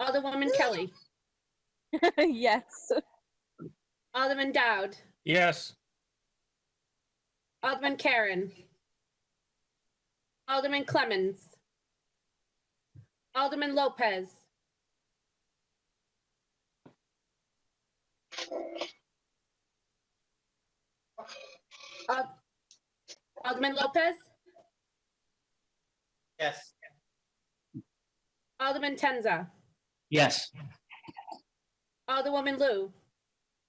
Alderwoman Kelly. Yes. Alderman Dowd. Yes. Alderman Karen. Alderman Clemmons. Alderman Lopez. Alderman Lopez. Yes. Alderman Tenza. Yes. Alderwoman Lou.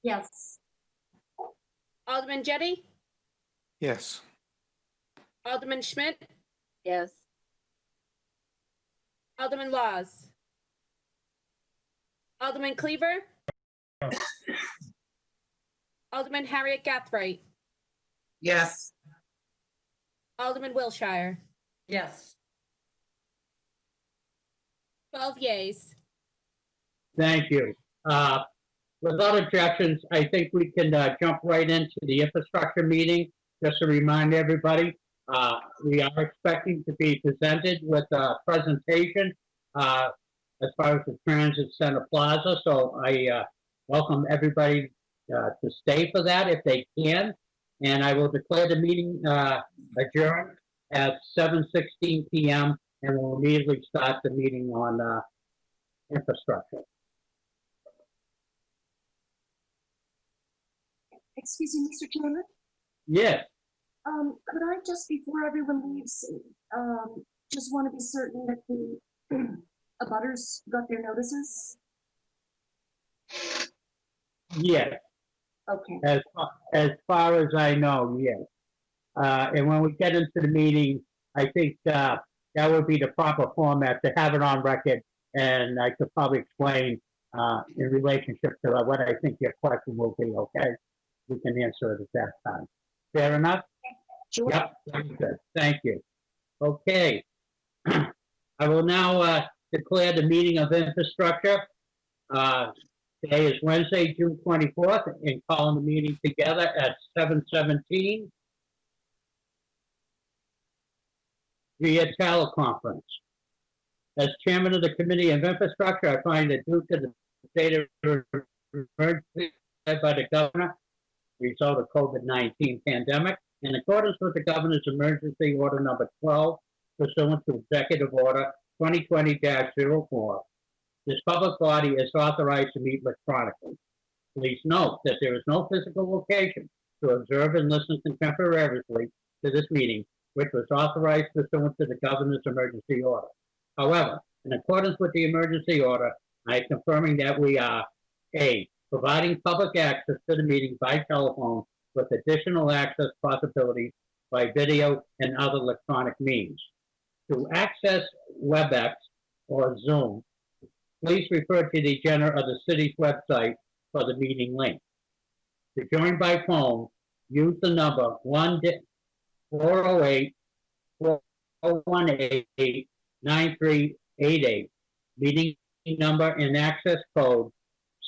Yes. Alderman Jettie. Yes. Alderman Schmidt. Yes. Alderman Laws. Alderman Cleaver. Alderman Harriet Gathright. Yes. Alderman Wilshire. Yes. 12 yeas. Thank you. Without objections, I think we can jump right into the infrastructure meeting. Just to remind everybody, we are expecting to be presented with a presentation as far as the Transit Center Plaza. So I welcome everybody to stay for that if they can. And I will declare the meeting adjourned at 7:16 p.m. and we'll immediately start the meeting on infrastructure. Excuse me, Mr. Chairman. Yes. Could I just, before everyone leaves, just want to be certain that the abutters got their notices? Yes. Okay. As far as I know, yes. And when we get into the meeting, I think that would be the proper format to have it on record. And I could probably explain in relationship to what I think your question will be, okay? We can answer it at that time. Fair enough? Sure. Yep, very good. Thank you. Okay. I will now declare the meeting of infrastructure. Today is Wednesday, June 24th, and calling the meeting together at 7:17 via teleconference. As chairman of the Committee of Infrastructure, I find that due to the state of emergency by the governor, result of COVID-19 pandemic, in accordance with the governor's emergency order number 12, pursuant to Executive Order 2020-04, this public body is authorized to meet electronically. Please note that there is no physical location to observe and listen contemporaneously to this meeting, which was authorized pursuant to the governor's emergency order. However, in accordance with the emergency order, I am confirming that we are A, providing public access to the meeting by telephone with additional access possibilities by video and other electronic means. To access WebEx or Zoom, please refer to the agenda of the city's website for the meeting link. To join by phone, use the number 408-418-9388, meeting number and access code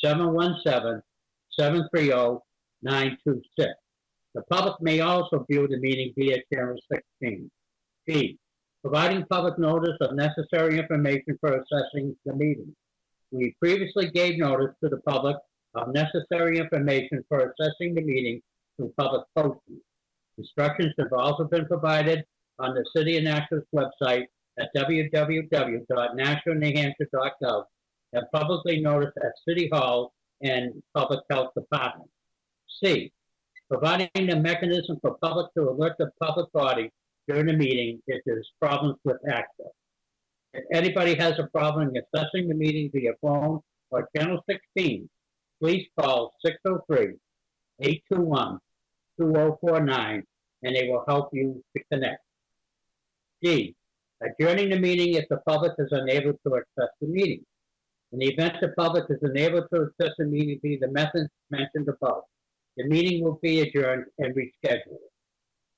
717-730-926. The public may also view the meeting via channel 16. B, providing public notice of necessary information for assessing the meeting. We previously gave notice to the public of necessary information for assessing the meeting through public posting. Instructions have also been provided on the City of Nashville's website at www.nashvillenewhampshire.gov and publicly noticed at City Hall and Public Health Department. C, providing the mechanism for public to alert the public body during the meeting if there's problems with access. If anybody has a problem accessing the meeting via phone or channel 16, please call 603-821-2049 and they will help you to connect. D, adjourning the meeting if the public is unable to access the meeting. In the event the public is unable to access the meeting via the methods mentioned above, the meeting will be adjourned and rescheduled.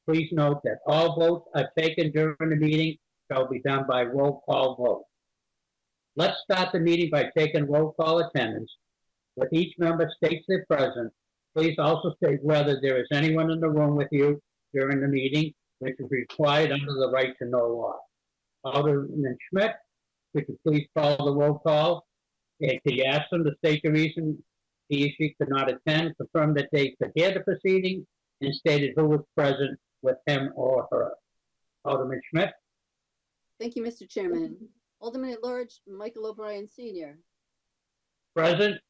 Please note that all votes are taken during the meeting shall be done by roll call vote. Let's start the meeting by taking roll call attendance. With each member states they're present, please also state whether there is anyone in the room with you during the meeting, which is required under the right to know law. Alderman Schmidt, could you please call the roll call? And could you ask them to state the reason he or she could not attend, confirm that they could hear the proceeding, and stated who was present with him or her? Alderman Schmidt? Thank you, Mr. Chairman. Alderman at Large, Michael O'Brien Sr. Present.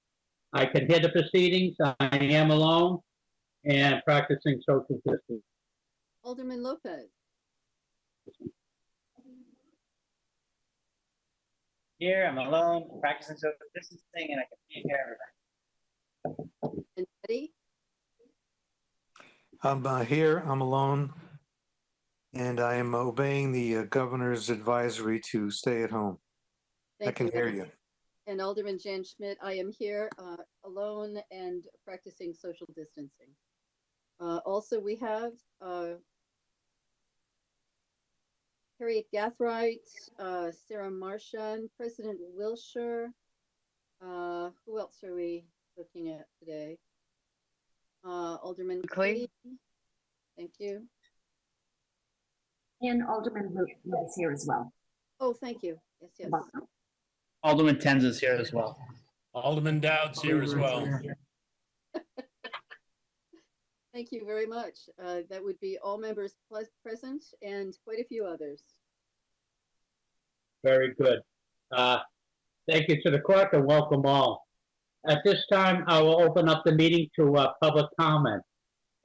I can hear the proceedings. I am alone and practicing social distance. Alderman Lopez. Here, I'm alone, practicing social distancing, and I can hear everybody. And Eddie. I'm here, I'm alone, and I am obeying the governor's advisory to stay at home. I Thank can hear you. And Alderman Jan Schmidt, I am here alone and practicing social distancing. Also, we have Harriet Gathright, Sarah Marchand, President Wilshire. Who else are we looking at today? Alderman Clay. Clay. Thank you. And Alderman Root is here as well. Oh, thank you. Yes, yes. Welcome. Alderman Tenz is here as well. Alderman Dowd's here as well. Thank you very much. That would be all members present and quite a few others. Very good. Thank you to the clerk and welcome all. At this time, I will open up the meeting to public comment.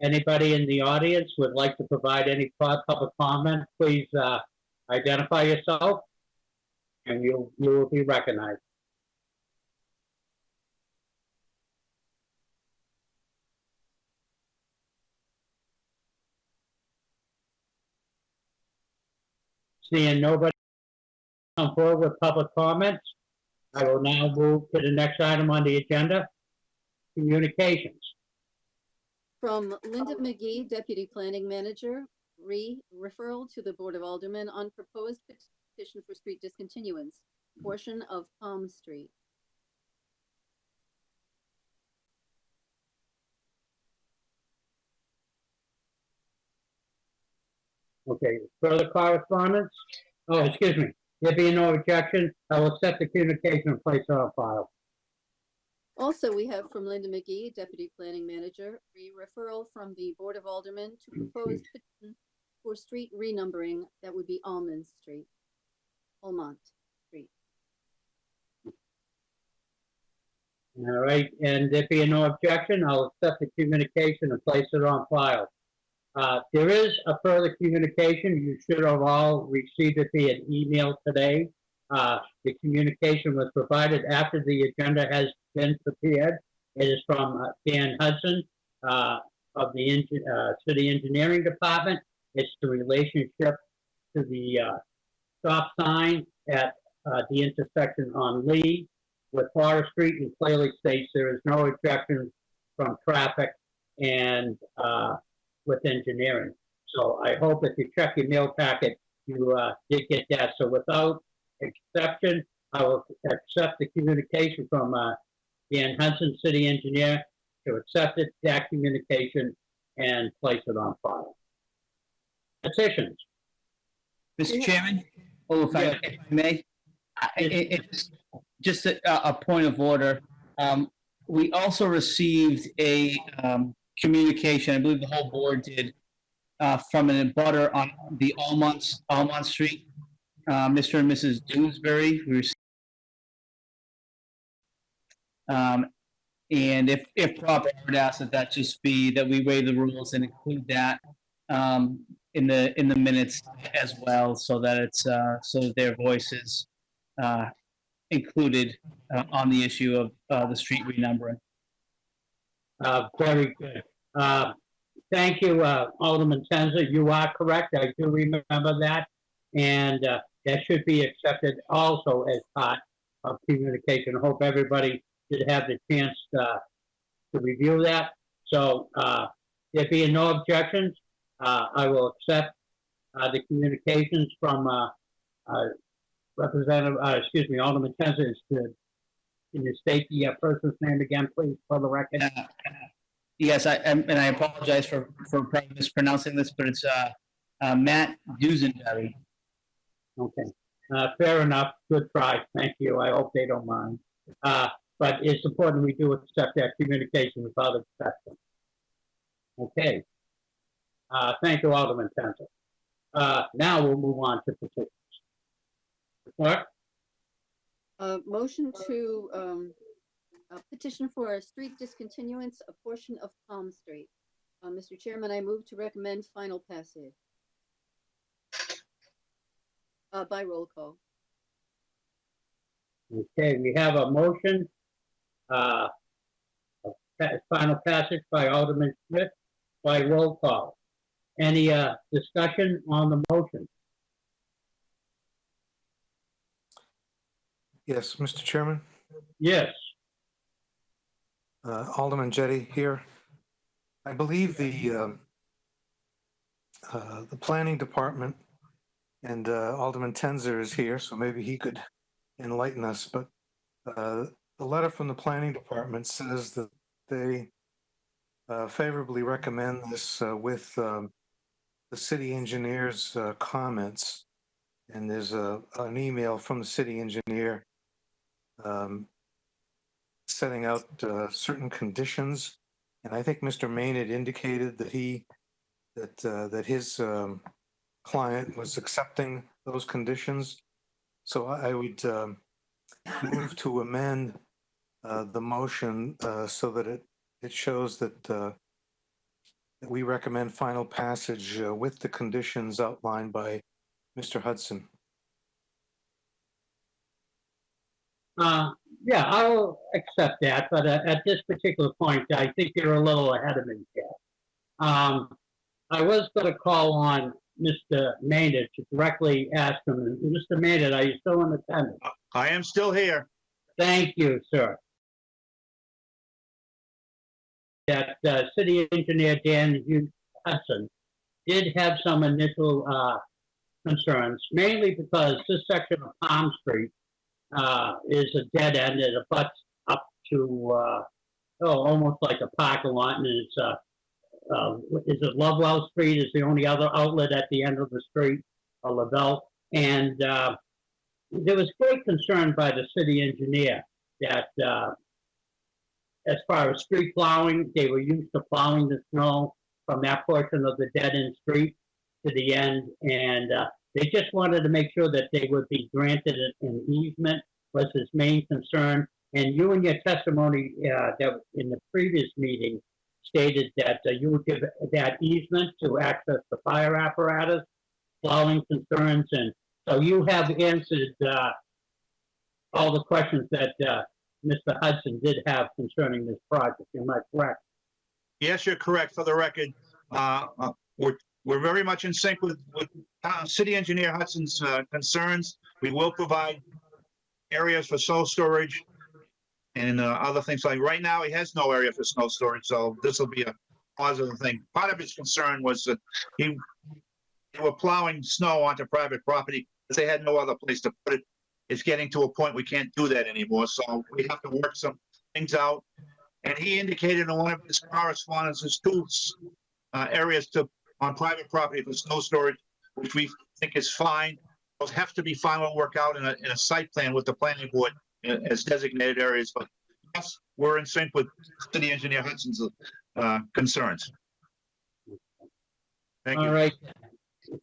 Anybody in the audience would like to provide any public comment, please identify yourself and you will be recognized. Seeing nobody come forward with public comments, I will now move to the next item on the agenda, communications. From Linda McGee, Deputy Planning Manager, referral to the Board of Aldermen on proposed petition for street discontinuance, portion of Palm Street. Okay, further correspondence? Oh, excuse me. There being no objection, I will accept the communication and place it on file. Also, we have from Linda McGee, Deputy Planning Manager, referral from the Board of Aldermen to proposed petition for street renumbering. That would be Almond Street, Almont Street. All right, and there being no objection, I'll accept the communication and place it on file. There is a further communication. You should have all received it via email today. The communication was provided after the agenda has been prepared. It is from Dan Hudson of the City Engineering Department. It's the relationship to the stop sign at the intersection on Lee with Forest Street, and clearly states there is no objection from traffic and with engineering. So I hope if you check your mail packet, you did get that. So without exception, I will accept the communication from Dan Hudson, City Engineer, to accept it, that communication, and place it on file. Petitions. Mr. Chairman, if I may, it's just a point of order. We also received a communication, I believe the whole board did, from an abutter on the Almont Street, Mr. and Mrs. Dewsbury. And if proper, I would ask that just be that we waive the rules and include that in the minutes as well, so that it's so that their voices included on the issue of the street renumbering. Very good. Thank you, Alderman Tenzer. You are correct. I do remember that. And that should be accepted also as part of communication. I hope everybody did have the chance to review that. So there being no objections, I will accept the communications from Alderman Tenzer. Can you state the person's name again, please, for the record? Yes, and I apologize for probably mispronouncing this, but it's Matt Dusenberry. Okay, fair enough. Good try. Thank you. I hope they don't mind. but it's important we do accept that communication without exception. Okay. Thank you, Alderman Penzel. Now we'll move on to petitions. What? Motion to petition for a street discontinuance, a portion of Palm Street. Mr. Chairman, I move to recommend final passage. By roll call. Okay, we have a motion, of final passage by Alderman Smith by roll call. Any discussion on the motion? Yes, Mr. Chairman. Yes. Alderman Jettie here. I believe the planning department and Alderman Tenzer is here, so maybe he could enlighten us. But the letter from the planning department says that they favorably recommend this with the city engineer's comments. And there's an email from the city engineer setting out certain conditions. And I think Mr. Main had indicated that that his client was accepting those conditions. So I would move to amend the motion so that it shows that we recommend final passage with the conditions outlined by Mr. Hudson. Yeah, I'll accept that, but at this particular point, I think you're a little ahead of me here. I was going to call on Mr. Maynard to directly ask him, Mr. Maynard, are you still in attendance? I am still here. Thank you, sir. That city engineer Dan Hudson did have some initial concerns, mainly because this section of Palm Street is a dead end. It abuts up to almost like a parking lot, and it's is it Lovewell Street is the only other outlet at the end of the street, or Lavelle, and there was great concern by the city engineer that as far as street plowing, they were used to plowing the snow from that portion of the dead end street to the end, and they just wanted to make sure that they would be granted an easement was his main concern. And you in your testimony that in the previous meeting stated that you would give that easement to access the fire apparatus, plowing concerns, and so you have answered all the questions that Mr. Hudson did have concerning this project. Am I correct? Yes, you're correct. For the record, we're very much in sync with City Engineer Hudson's concerns. We will provide areas for snow storage and other things. Like right now, he has no area for snow storage, so this will be a positive thing. Part of his concern was that they were plowing snow onto private property because they had no other place to put it. It's getting to a point we can't do that anymore, so we have to work some things out. And he indicated in one of his correspondences two areas on private property for snow storage, which we think is fine. Those have to be final work out in a site plan with the planning board as designated areas. But yes, we're in sync with City Engineer Hudson's concerns. Thank you. All right.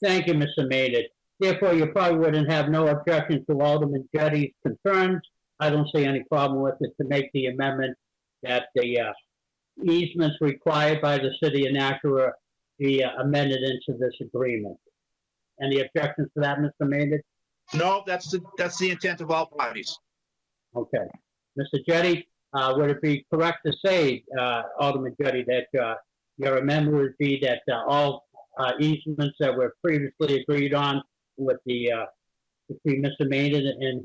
Thank you, Mr. Maynard. Therefore, you probably wouldn't have no objection to Alderman Jettie's concerns. I don't see any problem with it to make the amendment that the easements required by the city of Nashua be amended into this agreement. Any objections to that, Mr. Maynard? No, that's the intent of all parties. Okay. Mr. Jettie, would it be correct to say, Alderman Jettie, that your amendment would be that all easements that were previously agreed on with the between Mr. Maynard and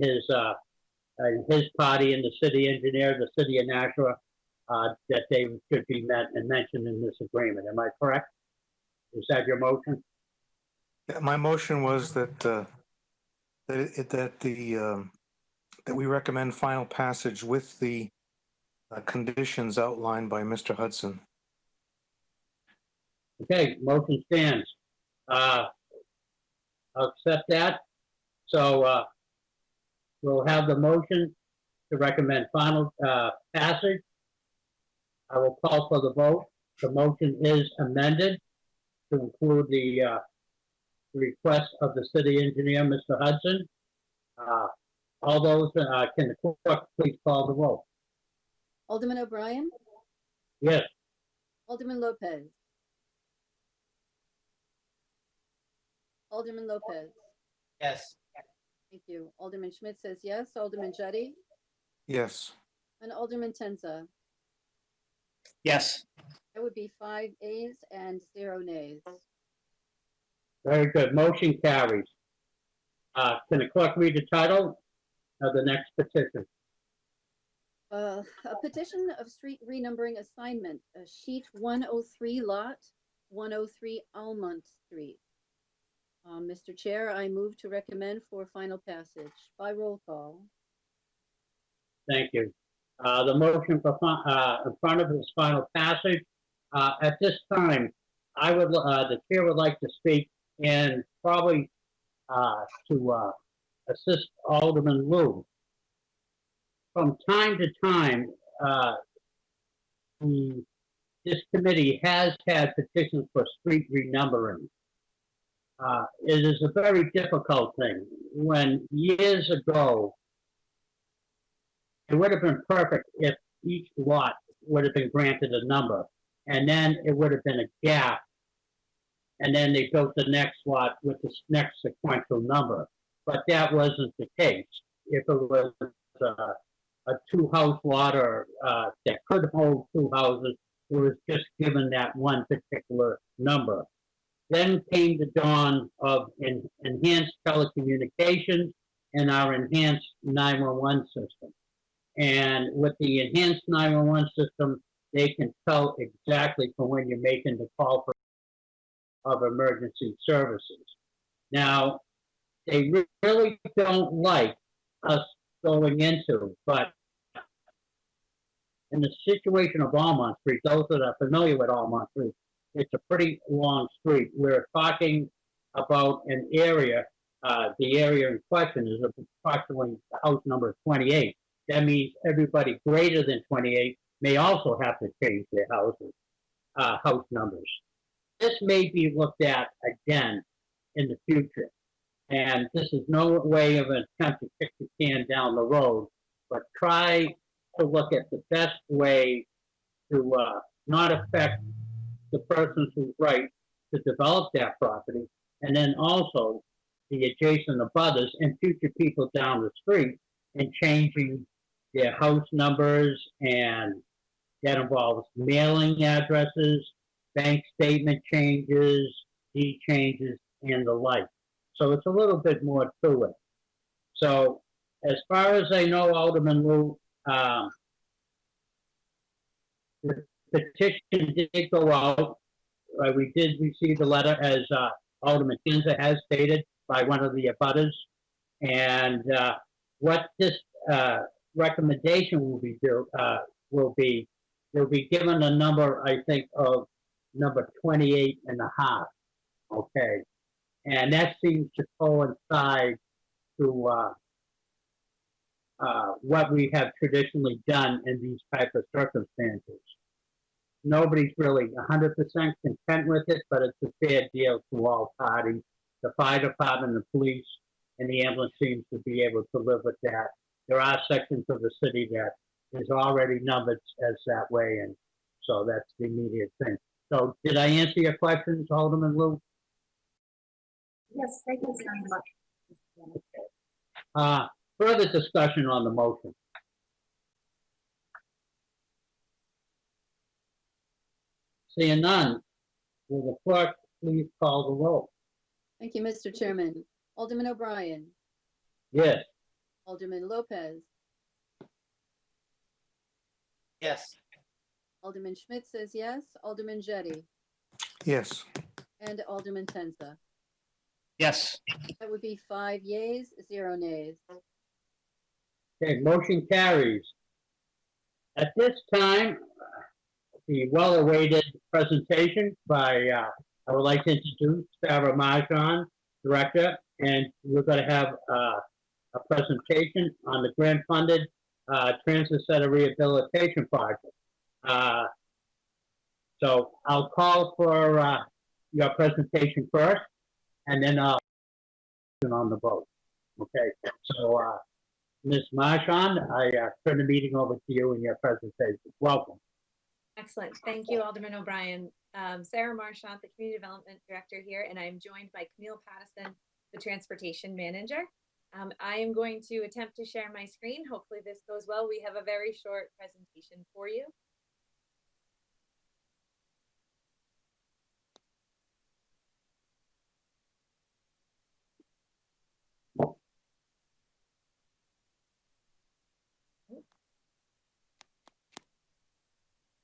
his party and the city engineer, the city of Nashua, that they should be met and mentioned in this agreement? Am I correct? Is that your motion? Yeah, my motion was that we recommend final passage with the conditions outlined by Mr. Hudson. Okay, motion stands. I'll accept that. So we'll have the motion to recommend final passage. I will call for the vote. The motion is amended to include the request of the city engineer, Mr. Hudson. All those, can the clerk please call the vote? Alderman O'Brien, Yes. Alderman Lopez. Alderman Lopez. Yes. Thank you. Alderman Schmidt says yes. Alderman Jettie Yes. and Alderman Tenza. Yes. That would be 5 ayes and 0 nays. Very good. Motion carries. Can the clerk read the title of the next petition? A petition of street renumbering assignment, sheet 103 lot 103 Almont Street. Mr. Chair, I move to recommend for final passage by roll call. Thank you. The motion for, in front of this final passage. At this time, I would, the chair would like to speak and probably to assist Alderman Lou. From time to time, this committee has had petitions for street renumbering. It is a very difficult thing. When years ago, it would have been perfect if each lot would have been granted a number, and then it would have been a gap, and then they built the next lot with the next sequential number. But that wasn't the case. If it was a two-house lot or that could hold two houses, it was just given that one particular number. Then came the dawn of enhanced telecommunications and our enhanced 911 system. And with the enhanced 911 system, they can tell exactly from when you're making the call for of emergency services. Now, they really don't like us going into, but in the situation of Almont Street, those that are familiar with Almont Street, it's a pretty long street. We're talking about an area, the area in question is approximately house number 28. That means everybody greater than 28 may also have to change their houses, house numbers. This may be looked at again in the future. And this is no way of an attempt to kick the can down the road, but try to look at the best way to not affect the persons who's right to develop that property, and then also the adjacent abutters and future people down the street and changing their house numbers, and that involves mailing addresses, bank statement changes, deed changes, and the like. So it's a little bit more to it. So as far as I know, Alderman Lou, the petition did go out. We did receive the letter, as Alderman Kinzer has stated, by one of the abutters. And what this recommendation will be, they'll be given a number, I think, of number 28 and a half. Okay. And that seems to coincide to what we have traditionally done in these type of circumstances. Nobody's really 100% content with it, but it's a fair deal to all parties. The fire department, the police, and the ambulance seems to be able to live with that. There are sections of the city that is already numbered as that way, and so that's the immediate thing. So did I answer your questions, Alderman Lou? Yes, thank you very much. Further discussion on the motion. Seeing none, will the clerk please call the roll? Thank you, Mr. Chairman. Alderman O'Brien, Yes. Alderman Lopez, Yes. Alderman Schmidt says yes. Alderman Jettie Yes. and Alderman Tenza. Yes. That would be 5 yeas, 0 nays. Okay, motion carries. At this time, the well-awaited presentation by, I would like to introduce Sarah Marjan, Director, and we're going to have a presentation on the grant-funded Transit Center Rehabilitation Project. So I'll call for your presentation first, and then I'll on the vote. Okay, so Ms. Marchand, I turn the meeting over to you in your presentation. Welcome. Excellent. Thank you, Alderman O'Brien. Sarah Marchant, the Community Development Director here, and I'm joined by Camille Pattison, the Transportation Manager. I am going to attempt to share my screen. Hopefully this goes well. We have a very short presentation for you.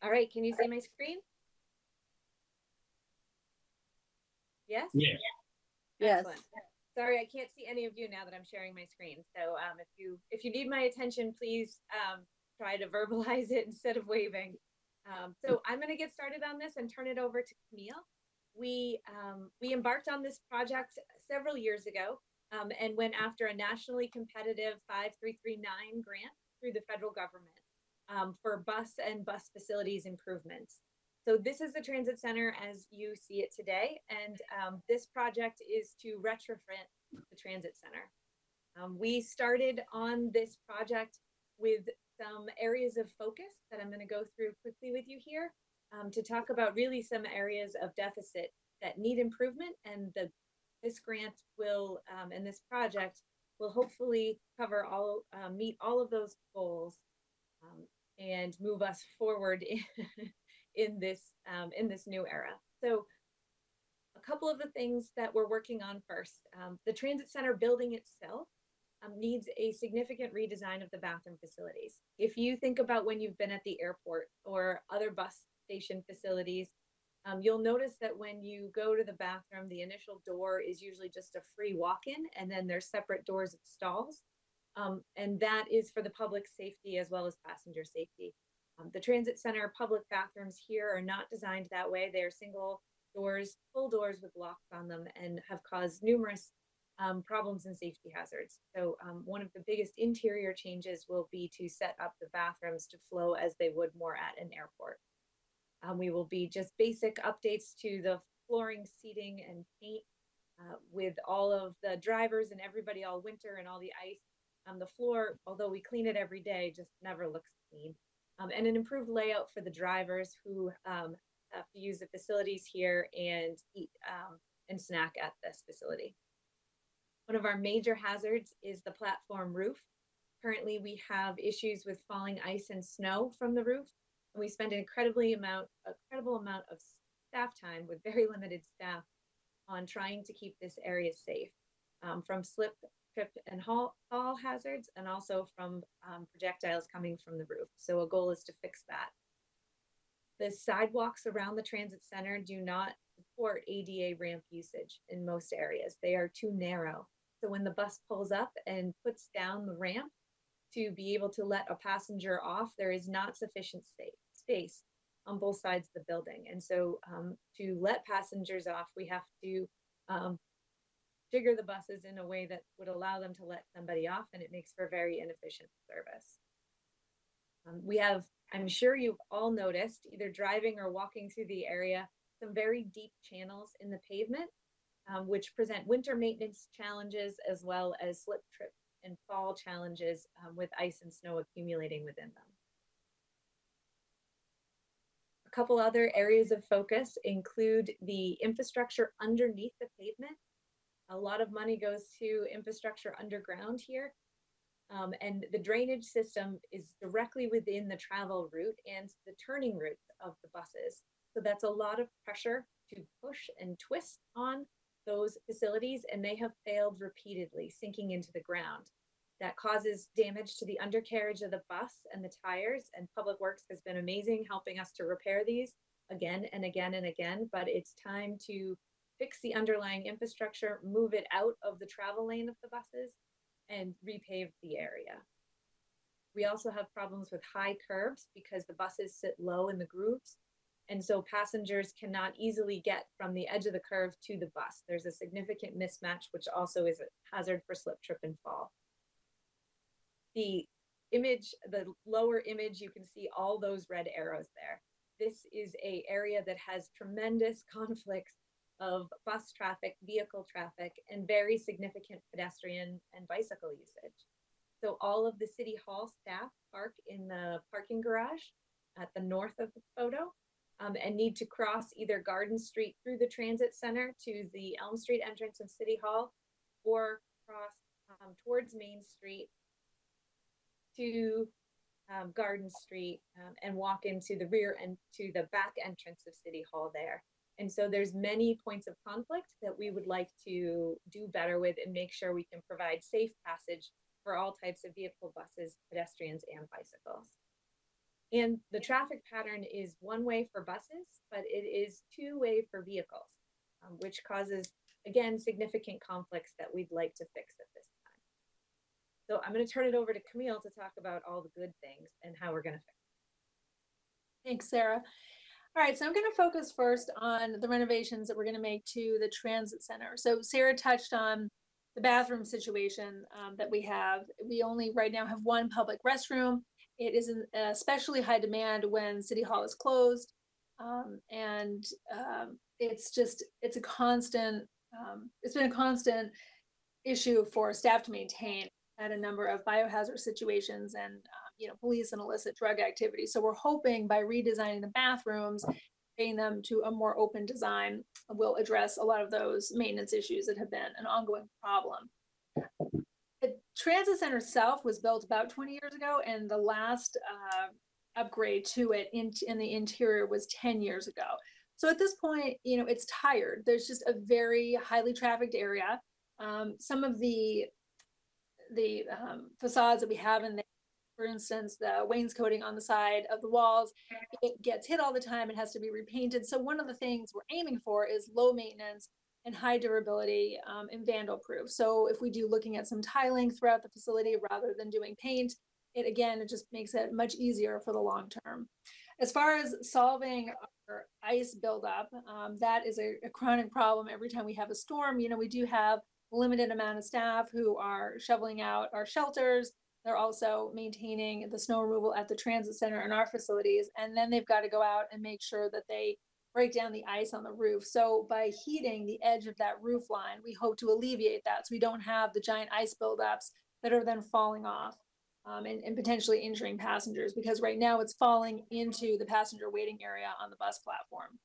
All right, can you see my screen? Yes? Yes. Yes. Excellent. Sorry, I can't see any of you now that I'm sharing my screen. So if you need my attention, please try to verbalize it instead of waving. So I'm going to get started on this and turn it over to Camille. We embarked on this project several years ago and went after a nationally competitive 5339 grant through the federal government for bus and bus facilities improvements. So this is the transit center as you see it today, and this project is to retrofit the transit center. We started on this project with some areas of focus that I'm going to go through quickly with you here to talk about really some areas of deficit that need improvement, and this grant will and this project will hopefully cover all meet all of those goals and move us forward in this new era. So a couple of the things that we're working on first, the transit center building itself needs a significant redesign of the bathroom facilities. If you think about when you've been at the airport or other bus station facilities, you'll notice that when you go to the bathroom, the initial door is usually just a free walk-in, and then there's separate doors of stalls. And that is for the public safety as well as passenger safety. The transit center public bathrooms here are not designed that way. They're single doors, full doors with locks on them, and have caused numerous problems and safety hazards. So one of the biggest interior changes will be to set up the bathrooms to flow as they would more at an airport. We will be just basic updates to the flooring, seating, and paint with all of the drivers and everybody all winter and all the ice. The floor, although we clean it every day, just never looks clean. And an improved layout for the drivers who have to use the facilities here and eat and snack at this facility. One of our major hazards is the platform roof. Currently, we have issues with falling ice and snow from the roof, and we spend an incredible amount of staff time with very limited staff on trying to keep this area safe from slip, trip, and fall hazards, and also from projectiles coming from the roof. So a goal is to fix that. The sidewalks around the transit center do not support ADA ramp usage in most areas. They are too narrow. So when the bus pulls up and puts down the ramp to be able to let a passenger off, there is not sufficient space on both sides of the building. And so to let passengers off, we have to jigger the buses in a way that would allow them to let somebody off, and it makes for very inefficient service. We have, I'm sure you've all noticed, either driving or walking through the area, some very deep channels in the pavement, which present winter maintenance challenges as well as slip, trip, and fall challenges with ice and snow accumulating within them. A couple other areas of focus include the infrastructure underneath the pavement. A lot of money goes to infrastructure underground here. And the drainage system is directly within the travel route and the turning routes of the buses. So that's a lot of pressure to push and twist on those facilities, and they have failed repeatedly, sinking into the ground. That causes damage to the undercarriage of the bus and the tires, and Public Works has been amazing helping us to repair these again and again and again, but it's time to fix the underlying infrastructure, move it out of the travel lane of the buses, and repave the area. We also have problems with high curbs because the buses sit low in the grooves, and so passengers cannot easily get from the edge of the curve to the bus. There's a significant mismatch, which also is a hazard for slip, trip, and fall. The image, the lower image, you can see all those red arrows there. This is a area that has tremendous conflicts of bus traffic, vehicle traffic, and very significant pedestrian and bicycle usage. So all of the City Hall staff park in the parking garage at the north of the photo, and need to cross either Garden Street through the transit center to the Elm Street entrance of City Hall, or cross towards Main Street to Garden Street, and walk into the rear and to the back entrance of City Hall there. And so there's many points of conflict that we would like to do better with and make sure we can provide safe passage for all types of vehicle, buses, pedestrians, and bicycles. And the traffic pattern is one way for buses, but it is two way for vehicles, which causes, again, significant conflicts that we'd like to fix at this time. So I'm going to turn it over to Camille to talk about all the good things and how we're going to fix it. Thanks, Sarah. All right, so I'm going to focus first on the renovations that we're going to make to the transit center. So Sarah touched on the bathroom situation that we have. We only right now have one public restroom. It is in especially high demand when City Hall is closed. It's a constant, it's been a constant issue for staff to maintain at a number of biohazard situations and police and illicit drug activity. So we're hoping by redesigning the bathrooms, bringing them to a more open design, will address a lot of those maintenance issues that have been an ongoing problem. The transit center itself was built about 20 years ago, and the last upgrade to it in the interior was 10 years ago. So at this point, it's tired. There's just a very highly trafficked area. Some of the facades that we have in there, for instance, the wainscoting on the side of the walls, it gets hit all the time and has to be repainted. So one of the things we're aiming for is low maintenance and high durability and vandal proof. So if we do looking at some tiling throughout the facility rather than doing paint, it just makes it much easier for the long term. As far as solving our ice buildup, that is a chronic problem every time we have a storm. We do have a limited amount of staff who are shoveling out our shelters. They're also maintaining the snow removal at the transit center and our facilities. And then they've got to go out and make sure that they break down the ice on the roof. So by heating the edge of that roof line, we hope to alleviate that so we don't have the giant ice buildups that are then falling off and potentially injuring passengers, because right now it's falling into the passenger waiting area on the bus platform.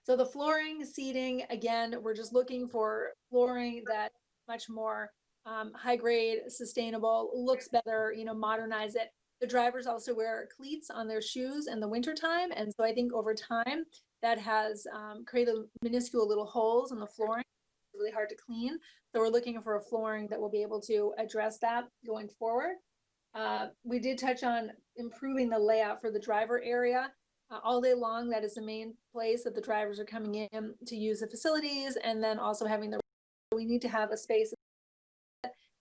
So the flooring, seating, again, we're just looking for flooring that much more high grade, sustainable, looks better, modernize it. The drivers also wear cleats on their shoes in the wintertime. And so I think over time that has created minuscule little holes in the flooring. It's really hard to clean. So we're looking for a flooring that will be able to address that going forward. We did touch on improving the layout for the driver area. All day long, that is the main place that the drivers are coming in to use the facilities, and then also having we need to have a space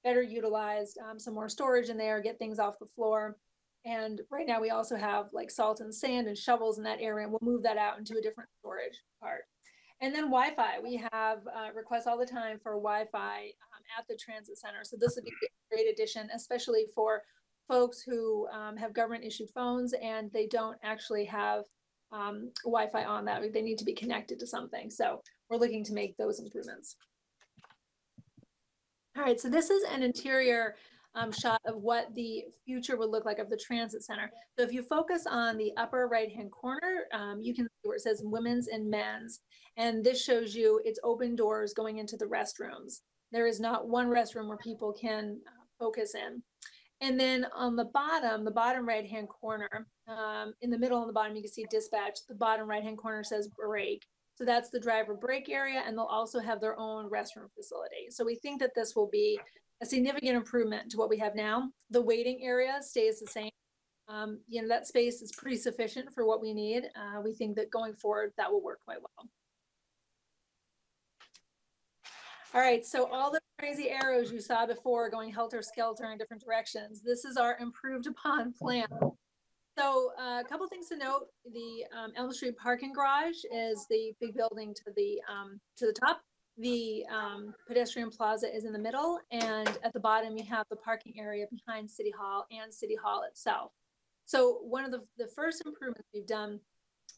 better utilized, some more storage in there, get things off the floor. And right now we also have like salt and sand and shovels in that area, and we'll move that out into a different storage part. And then Wi-Fi, we have requests all the time for Wi-Fi at the transit center. So this would be a great addition, especially for folks who have government issued phones and they don't actually have Wi-Fi on that. They need to be connected to something. So we're looking to make those improvements. All right, so this is an interior shot of what the future would look like of the transit center. So if you focus on the upper right-hand corner, you can see where it says women's and men's. And this shows you it's open doors going into the restrooms. There is not one restroom where people can focus in. And then on the bottom right-hand corner, in the middle on the bottom, you can see dispatch. The bottom right-hand corner says break. So that's the driver break area, and they'll also have their own restroom facility. So we think that this will be a significant improvement to what we have now. The waiting area stays the same. That space is pretty sufficient for what we need. We think that going forward, that will work quite well. All right, so all the crazy arrows you saw before going helter-skelter in different directions, this is our improved upon plan. So a couple things to note: the Elm Street parking garage is the big building to the top. The pedestrian plaza is in the middle, and at the bottom you have the parking area behind City Hall and City Hall itself. So one of the first improvements we've done,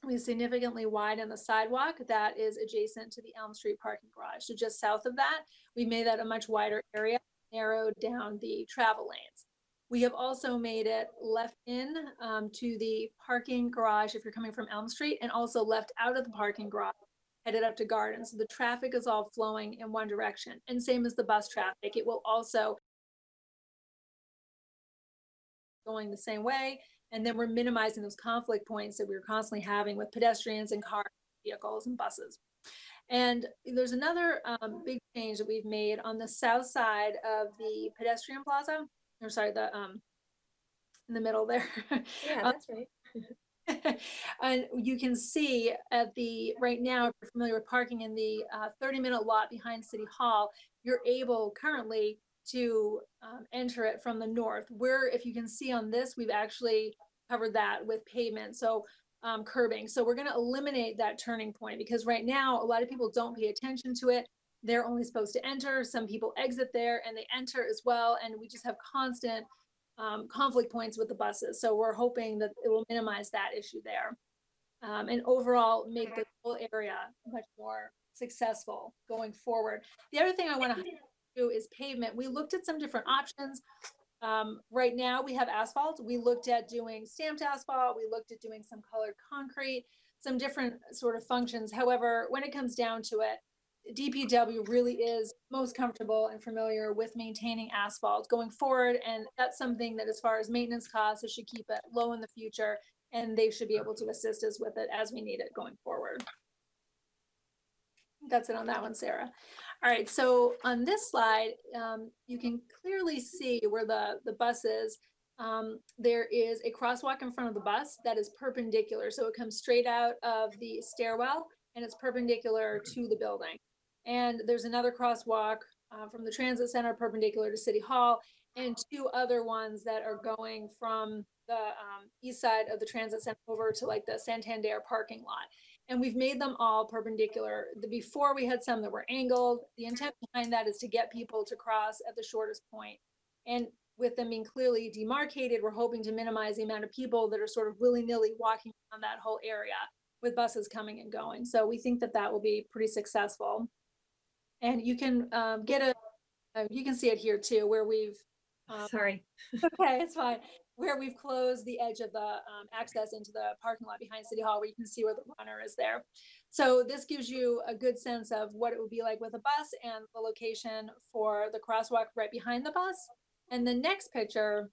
we significantly widened the sidewalk that is adjacent to the Elm Street parking garage. So just south of that, we made that a much wider area, narrowed down the travel lanes. We have also made it left in to the parking garage if you're coming from Elm Street, and also left out of the parking garage, headed up to Garden. So the traffic is all flowing in one direction, and same as the bus traffic. It will also going the same way. And then we're minimizing those conflict points that we were constantly having with pedestrians and cars, vehicles and buses. And there's another big change that we've made on the south side of the pedestrian plaza, or sorry, the in the middle there. Yeah, that's right. And you can see at the, right now, if you're familiar with parking in the 30-minute lot behind City Hall, you're able currently to enter it from the north. Where, if you can see on this, we've actually covered that with pavement, so curbing. So we're going to eliminate that turning point, because right now a lot of people don't pay attention to it. They're only supposed to enter. Some people exit there and they enter as well, and we just have constant conflict points with the buses. So we're hoping that it will minimize that issue there, and overall make the whole area much more successful going forward. The other thing I want to do is pavement. We looked at some different options. Right now we have asphalt. We looked at doing stamped asphalt. We looked at doing some colored concrete, some different sort of functions. However, when it comes down to it, DPW really is most comfortable and familiar with maintaining asphalt going forward. And that's something that, as far as maintenance costs, it should keep it low in the future, and they should be able to assist us with it as we need it going forward. That's it on that one, Sarah. All right, so on this slide, you can clearly see where the bus is. There is a crosswalk in front of the bus that is perpendicular. So it comes straight out of the stairwell and it's perpendicular to the building. And there's another crosswalk from the transit center perpendicular to City Hall, and two other ones that are going from the east side of the transit center over to like the Santander parking lot. And we've made them all perpendicular. Before we had some that were angled. The intent behind that is to get people to cross at the shortest point. And with them being clearly demarcated, we're hoping to minimize the amount of people that are sort of willy-nilly walking around that whole area with buses coming and going. So we think that that will be pretty successful. And you can you can see it here too, where we've Sorry. okay, it's fine. Where we've closed the edge of the access into the parking lot behind City Hall, where you can see where the runner is there. So this gives you a good sense of what it would be like with a bus, and the location for the crosswalk right behind the bus. And the next picture,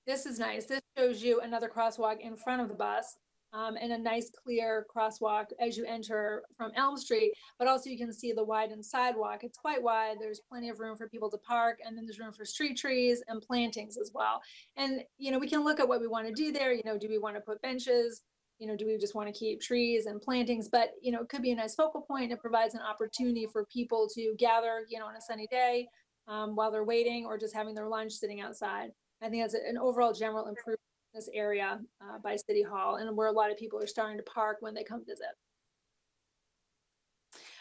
this is nice. This shows you another crosswalk in front of the bus, and a nice clear crosswalk as you enter from Elm Street, but also you can see the widened sidewalk. It's quite wide. There's plenty of room for people to park, and then there's room for street trees and plantings as well. And, you know, we can look at what we want to do there. You know, do we want to put benches? You know, do we just want to keep trees and plantings? But, you know, it could be a nice focal point. It provides an opportunity for people to gather, you know, on a sunny day while they're waiting, or just having their lunch sitting outside. I think that's an overall general improvement this area by City Hall, and where a lot of people are starting to park when they come visit.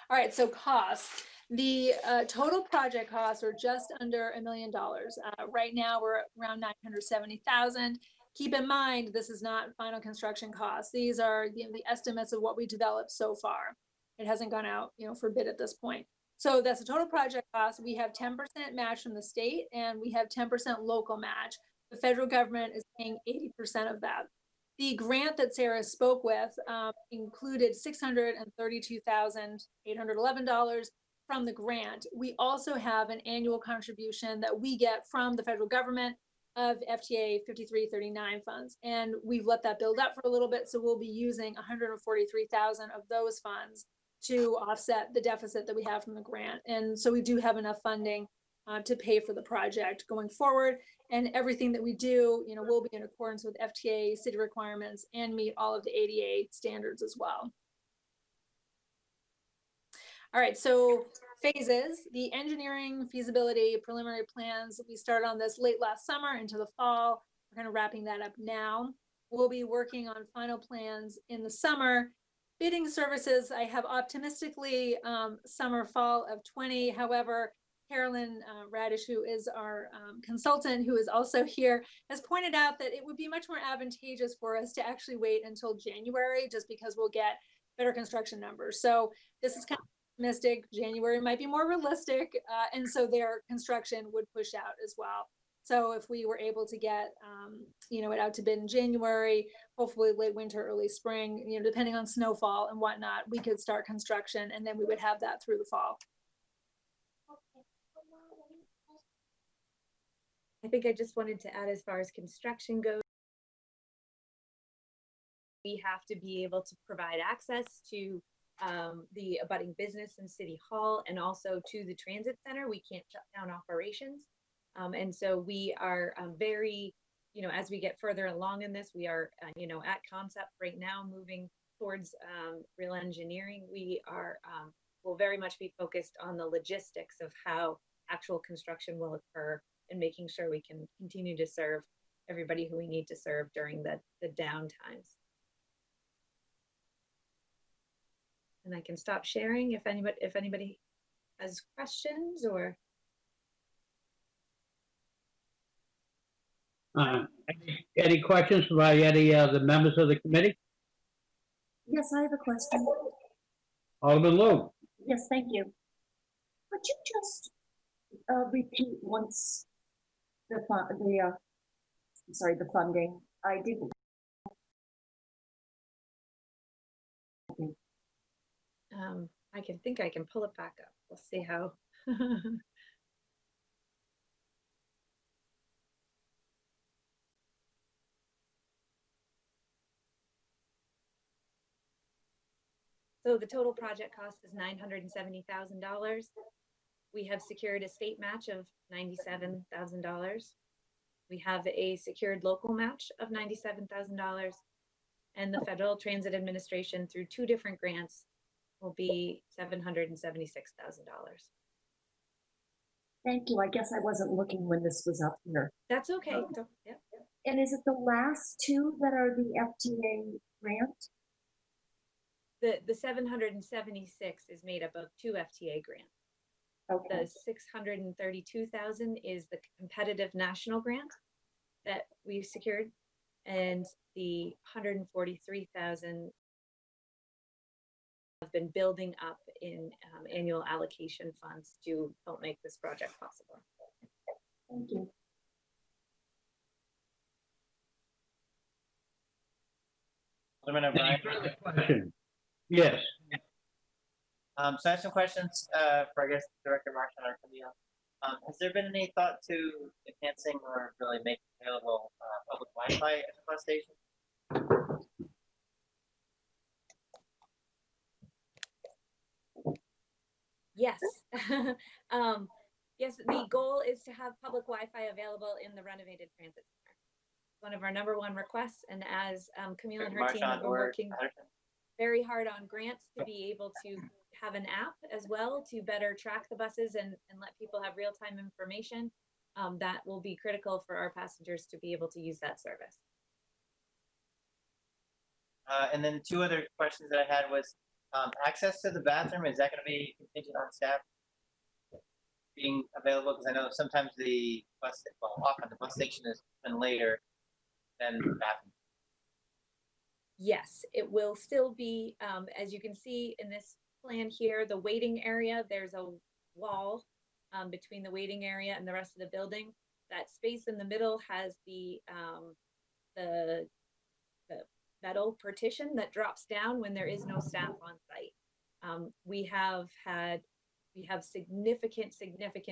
All right, so costs. The total project costs are just under $1 million. Right now, we're around $970,000. Keep in mind, this is not final construction costs. These are the estimates of what we developed so far. It hasn't gone out, you know, for bid at this point. So that's the total project cost. We have 10% match from the state, and we have 10% local match. The federal government is paying 80% of that. The grant that Sarah spoke with included $632,811 from the grant. We also have an annual contribution that we get from the federal government of FTA 5339 funds. And we've let that build up for a little bit. So we'll be using 143,000 of those funds to offset the deficit that we have from the grant. And so we do have enough funding to pay for the project going forward. And everything that we do, you know, will be in accordance with FTA city requirements and meet all of the ADA standards as well. All right, so phases, the engineering, feasibility, preliminary plans, we started on this late last summer into the fall. We're kind of wrapping that up now. We'll be working on final plans in the summer. bidding services, I have optimistically summer, fall of 20. However, Carolyn Radish, who is our consultant, who is also here, has pointed out that it would be much more advantageous for us to actually wait until January, just because we'll get better construction numbers. So this is kind of optimistic. January might be more realistic, and so their construction would push out as well. So if we were able to get, it out to bid in January, hopefully late winter, early spring, depending on snowfall and whatnot, we could start construction, and then we would have that through the fall. I think I just wanted to add, as far as construction goes, we have to be able to provide access to the abutting business in City Hall and also to the transit center. We can't shut down operations. And so we are very, as we get further along in this, we are, at concept right now, moving towards real engineering. We are, will very much be focused on the logistics of how actual construction will occur and making sure we can continue to serve everybody who we need to serve during the down times. And I can stop sharing if anybody has questions or. Any questions by any of the members of the committee? Yes, I have a question. Alderman Lowe. Yes, thank you. Could you just repeat once the funding? I didn't. I can pull it back up. We'll see how. So the total project cost is $970,000. We have secured a state match of $97,000. We have a secured local match of $97,000, and the Federal Transit Administration, through 2 different grants, will be $776,000. Thank you. I guess I wasn't looking when this was up here. That's okay. So, yeah. And is it the last 2 that are the FTA grant? The 776 is made up of 2 FTA grants. Okay. The 632,000 is the competitive national grant that we secured, and the 143,000 have been building up in annual allocation funds to help make this project possible. Thank you. Alderman O'Brien. Question? Yes. So I have some questions for, I guess, Director Marshall or Camille. Has there been any thought to enhancing or really making available public Wi-Fi at the bus station? Yes. Yes, the goal is to have public Wi-Fi available in the renovated transit center. One of our #1 requests, and as Camille and her team have been working very hard on grants to be able to have an app as well to better track the buses and let people have real-time information, that will be critical for our passengers to be able to use that service. And then 2 other questions that I had was access to the bathroom. Is that going to be contingent on staff being available? Because I know sometimes the bus, often the bus station is even later than the bathroom. Yes, it will still be, as you can see in this plan here, the waiting area, there's a wall between the waiting area and the rest of the building. That space in the middle has the metal partition that drops down when there is no staff on site. We have significant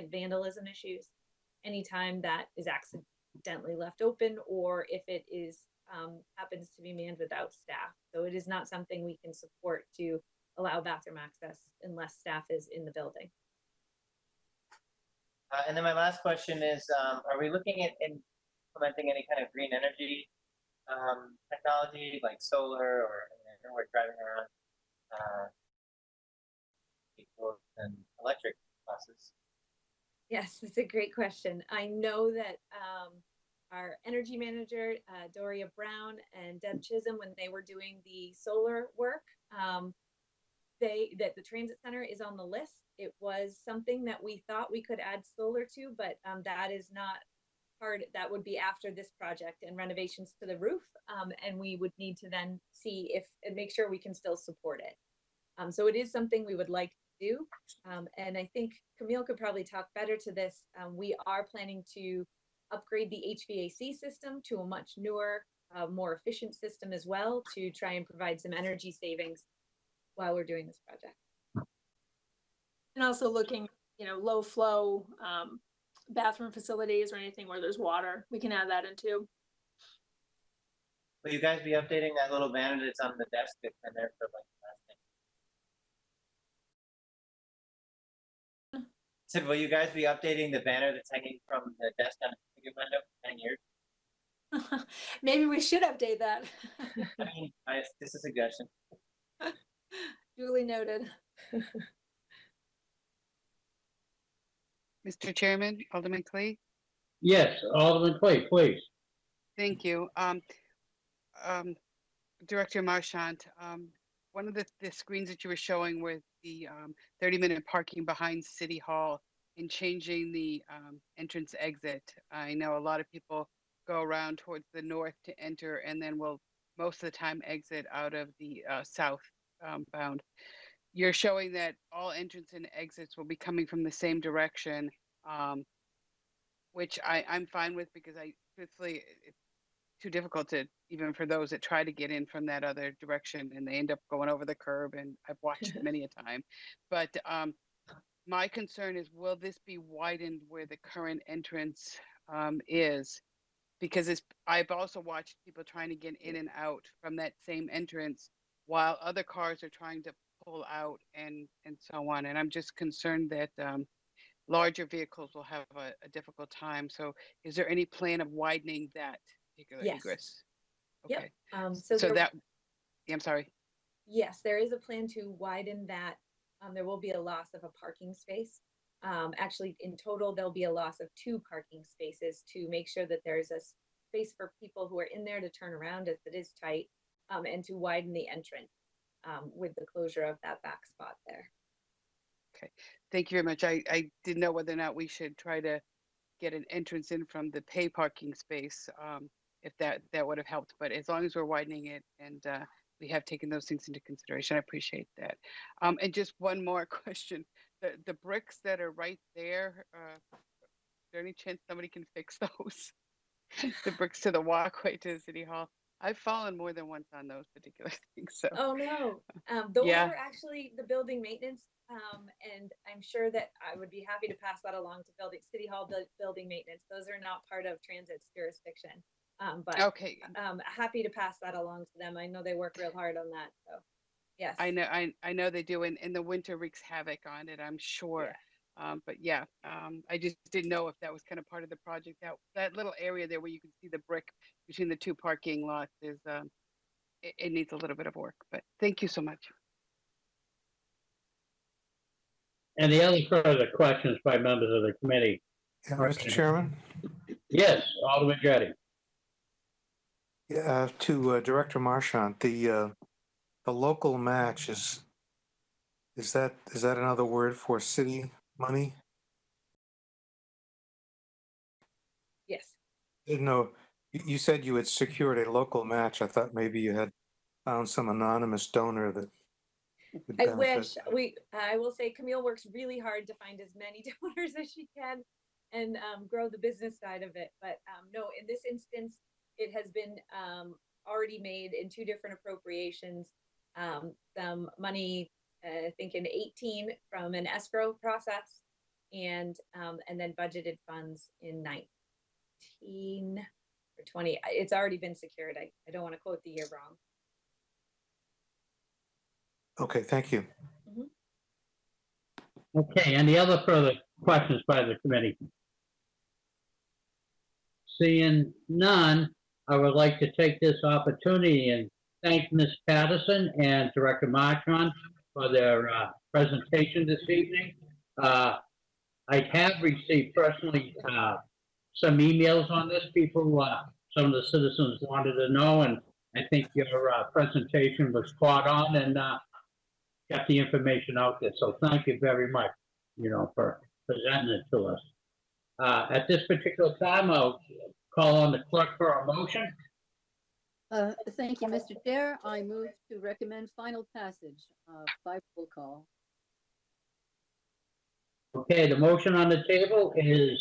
vandalism issues anytime that is accidentally left open, or if it is happens to be manned without staff. So it is not something we can support to allow bathroom access unless staff is in the building. And then my last question is, are we looking at implementing any kind of green energy technology like solar, or we're driving around and electric buses? Yes, it's a great question. I know that our energy manager, Doria Brown and Deb Chisholm, when they were doing the solar work, that the transit center is on the list. It was something that we thought we could add solar to, but that is not part. That would be after this project and renovations to the roof, and we would need to then see if and make sure we can still support it. So it is something we would like to do, and I think Camille could probably talk better to this. We are planning to upgrade the HVAC system to a much newer, more efficient system as well, to try and provide some energy savings while we're doing this project. And also looking, low flow bathroom facilities or anything where there's water, we can add that in too. Will you guys be updating that little banner that's on the desk that's been there for like the last thing? So will you guys be updating the banner that's hanging from the desk on the ticket window for 10 years? Maybe we should update that. I mean, just a suggestion. Duly noted. Mr. Chairman, Alderman Clee, Yes, Alderman Clay, please. thank you. Director Marchant, one of the screens that you were showing with the 30-minute parking behind City Hall and changing the entrance exit. I know a lot of people go around towards the north to enter and then will most of the time exit out of the south bound. You're showing that all entrance and exits will be coming from the same direction, which I'm fine with because truthfully, it's too difficult to, even for those that try to get in from that other direction and they end up going over the curb, and I've watched it many a time. But my concern is, will this be widened where the current entrance is? Because I've also watched people trying to get in and out from that same entrance while other cars are trying to pull out and so on. And I'm just concerned that larger vehicles will have a difficult time. So is there any plan of widening that particular egress? Okay. Yep. So that, yeah, I'm sorry. Yes, there is a plan to widen that. There will be a loss of a parking space. Actually, in total, there'll be a loss of 2 parking spaces to make sure that there's a space for people who are in there to turn around as it is tight, and to widen the entrance with the closure of that back spot there. Okay, thank you very much. I didn't know whether or not we should try to get an entrance in from the pay parking space, if that would have helped. But as long as we're widening it and we have taken those things into consideration, I appreciate that. And just one more question. The bricks that are right there, is there any chance somebody can fix those? The bricks to the walkway to the City Hall. I've fallen more than once on those particular things. So. Oh no, those Yeah. are actually the building maintenance, and I'm sure that I would be happy to pass that along to City Hall building maintenance. Those are not part of Transit's jurisdiction, but Okay. Happy to pass that along to them. I know they work real hard on that, so yes. I know they do, and the winter wreaks havoc on it, I'm sure. Yeah. But yeah, I just didn't know if that was kind of part of the project. That little area there where you can see the brick between the 2 parking lots is it needs a little bit of work. But thank you so much. Any other further questions by members of the committee? Yeah, Mr. Chairman? Yes, Alderman Jettie. Yeah, to Director Marchant, the local match is that another word for city money? Yes. Didn't know, you said you had secured a local match. I thought maybe you had found some anonymous donor that would I benefit. wish. I will say Camille works really hard to find as many donors as she can and grow the business side of it. But no, in this instance, it has been already made in 2 different appropriations. Some money, I think in 18 from an escrow process, and then budgeted funds in 19 or 20. It's already been secured. I don't want to quote the year wrong. Okay, thank you. Okay, any other further questions by the committee? Seeing none, I would like to take this opportunity and thank Ms. Patterson and Director Marchant for their presentation this evening. I have received personally some emails on this. People, some of the citizens wanted to know, and I think your presentation was spot on and got the information out there. So thank you very much, for presenting it to us. At this particular time, I'll call on the clerk for a motion. Thank you, Mr. Chair. I move to recommend final passage by roll call. Okay, the motion on the table is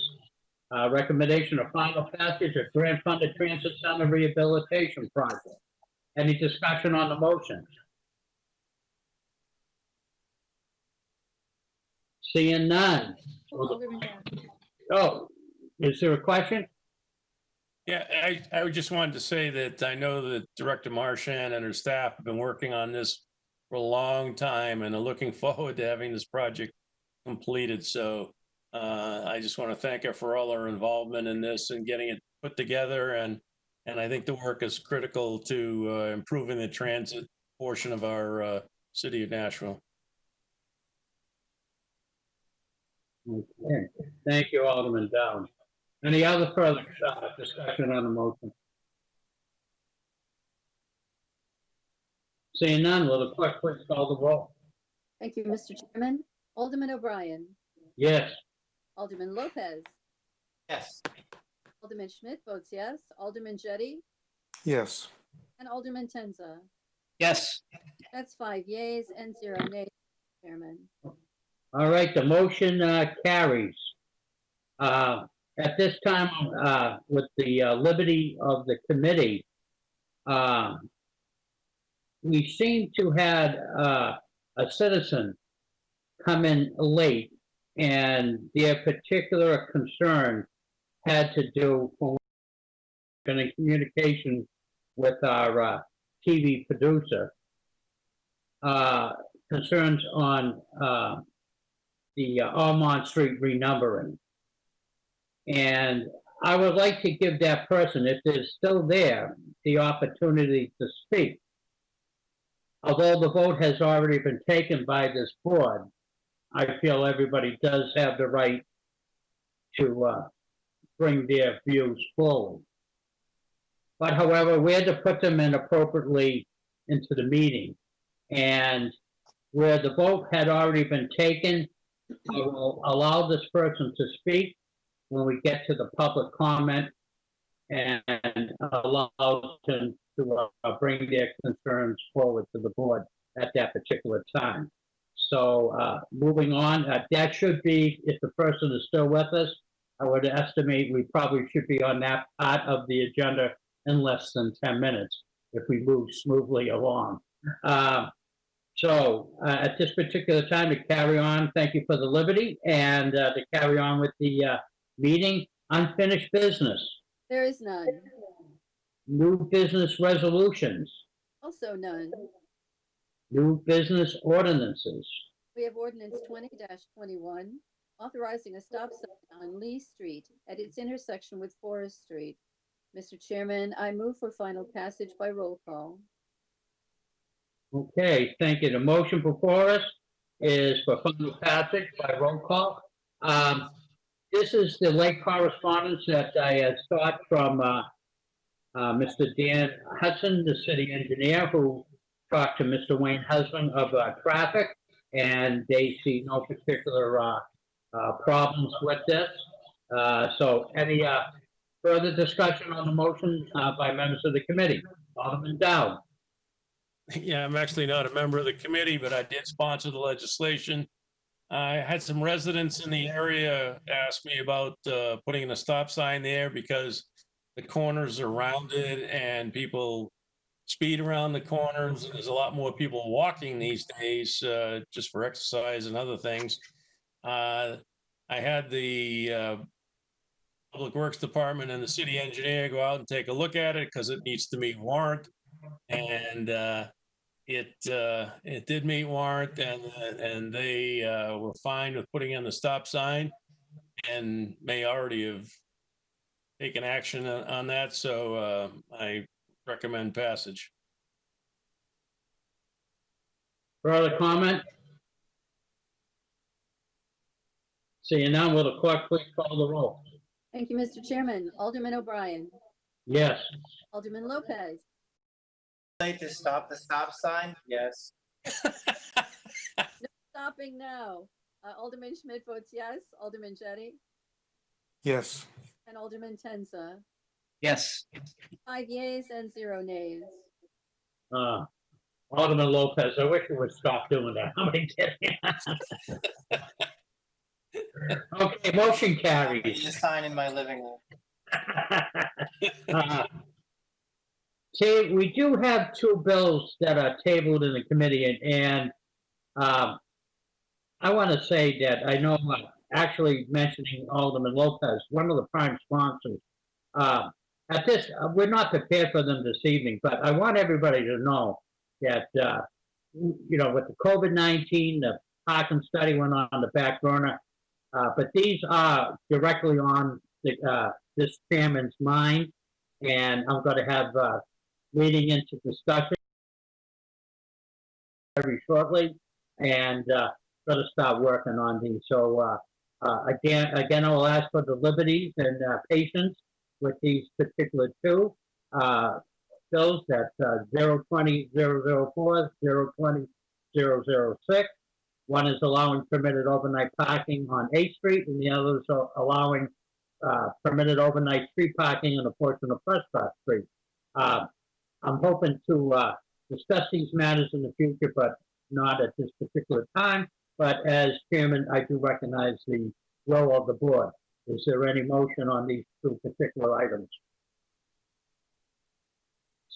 recommendation of final passage of grant-funded transit center rehabilitation project. Any discussion on the motion? Seeing none. Alderman Dow. Oh, is there a question? Yeah, I just wanted to say that I know that Director Marchand and her staff have been working on this for a long time and are looking forward to having this project completed. So I just want to thank her for all her involvement in this and getting it put together. And I think the work is critical to improving the transit portion of our city of Nashville. Okay. Thank you, Alderman Down. Any other further discussion on the motion? Seeing none, will the clerk please call the roll? Thank you, Mr. Chairman. Alderman O'Brien, Yes. Alderman Lopez, Yes. Alderman Schmidt votes yes, Alderman Jettie, Yes. and Alderman Tenza. Yes. That's 5 yeas and 0 nays, Chairman. All right, the motion carries. At this time, with the liberty of the committee, we seem to have a citizen come in late, and their particular concern had to do with in communication with our TV producer, concerns on the Almond Street renumbering. And I would like to give that person, if they're still there, the opportunity to speak. Although the vote has already been taken by this board, I feel everybody does have the right to bring their views forward. But however, we had to put them in appropriately into the meeting. And where the vote had already been taken, I will allow this person to speak when we get to the public comment and allow them to bring their concerns forward to the board at that particular time. So moving on, that should be, if the person is still with us, I would estimate we probably should be on that part of the agenda in less than 10 minutes if we move smoothly along. So at this particular time, to carry on, thank you for the liberty, and to carry on with the meeting, unfinished business, There is none. new business resolutions, Also none. new business ordinances. We have ordinance 20-21, authorizing a stop sign on Lee Street at its intersection with Forest Street. Mr. Chairman, I move for final passage by roll call. Okay, thank you. The motion before us is for final passage by roll call. This is the late correspondence that I sought from Mr. Dan Hudson, the city engineer, who talked to Mr. Wayne Husband of traffic, and they see no particular problems with this. So any further discussion on the motion by members of the committee? Alderman Dow. Yeah, I'm actually not a member of the committee, but I did sponsor the legislation. I had some residents in the area ask me about putting in a stop sign there because the corners are rounded and people speed around the corners. There's a lot more people walking these days just for exercise and other things. I had the Public Works Department and the city engineer go out and take a look at it because it needs to meet warrant. And it did meet warrant, and they were fine with putting in the stop sign, and may already have taken action on that. So I recommend passage. Further comment? Seeing none, will the clerk please call the roll? Thank you, Mr. Chairman. Alderman O'Brien, Yes. Alderman Lopez, Say to stop the stop sign? Yes. stopping now. Alderman Schmidt votes yes, Alderman Jettie, Yes. and Alderman Tenza. Yes. 5 yeas and 0 nays. Alderman Lopez, I wish you would stop doing that. I'm kidding. Okay, motion There's carries. a sign in my living room. See, we do have two bills that are tabled in the committee, and I want to say that I know, actually mentioning Alderman Lopez, one of the prime sponsors. At this, we're not prepared for them this evening, but I want everybody to know that, you know, with the COVID-19, the parking study went on the back burner, but these are directly on this chairman's mind, and I'm going to have leading into discussion very shortly, and going to start working on these. So again, I will ask for the liberties and patience with these particular two bills. That's 020-004, 020-006. One is allowing permitted overnight parking on 8th Street, and the other is allowing permitted overnight street parking on a portion of Prescott Street. I'm hoping to discuss these matters in the future, but not at this particular time. But as chairman, I do recognize the role of the board. Is there any motion on these two particular items?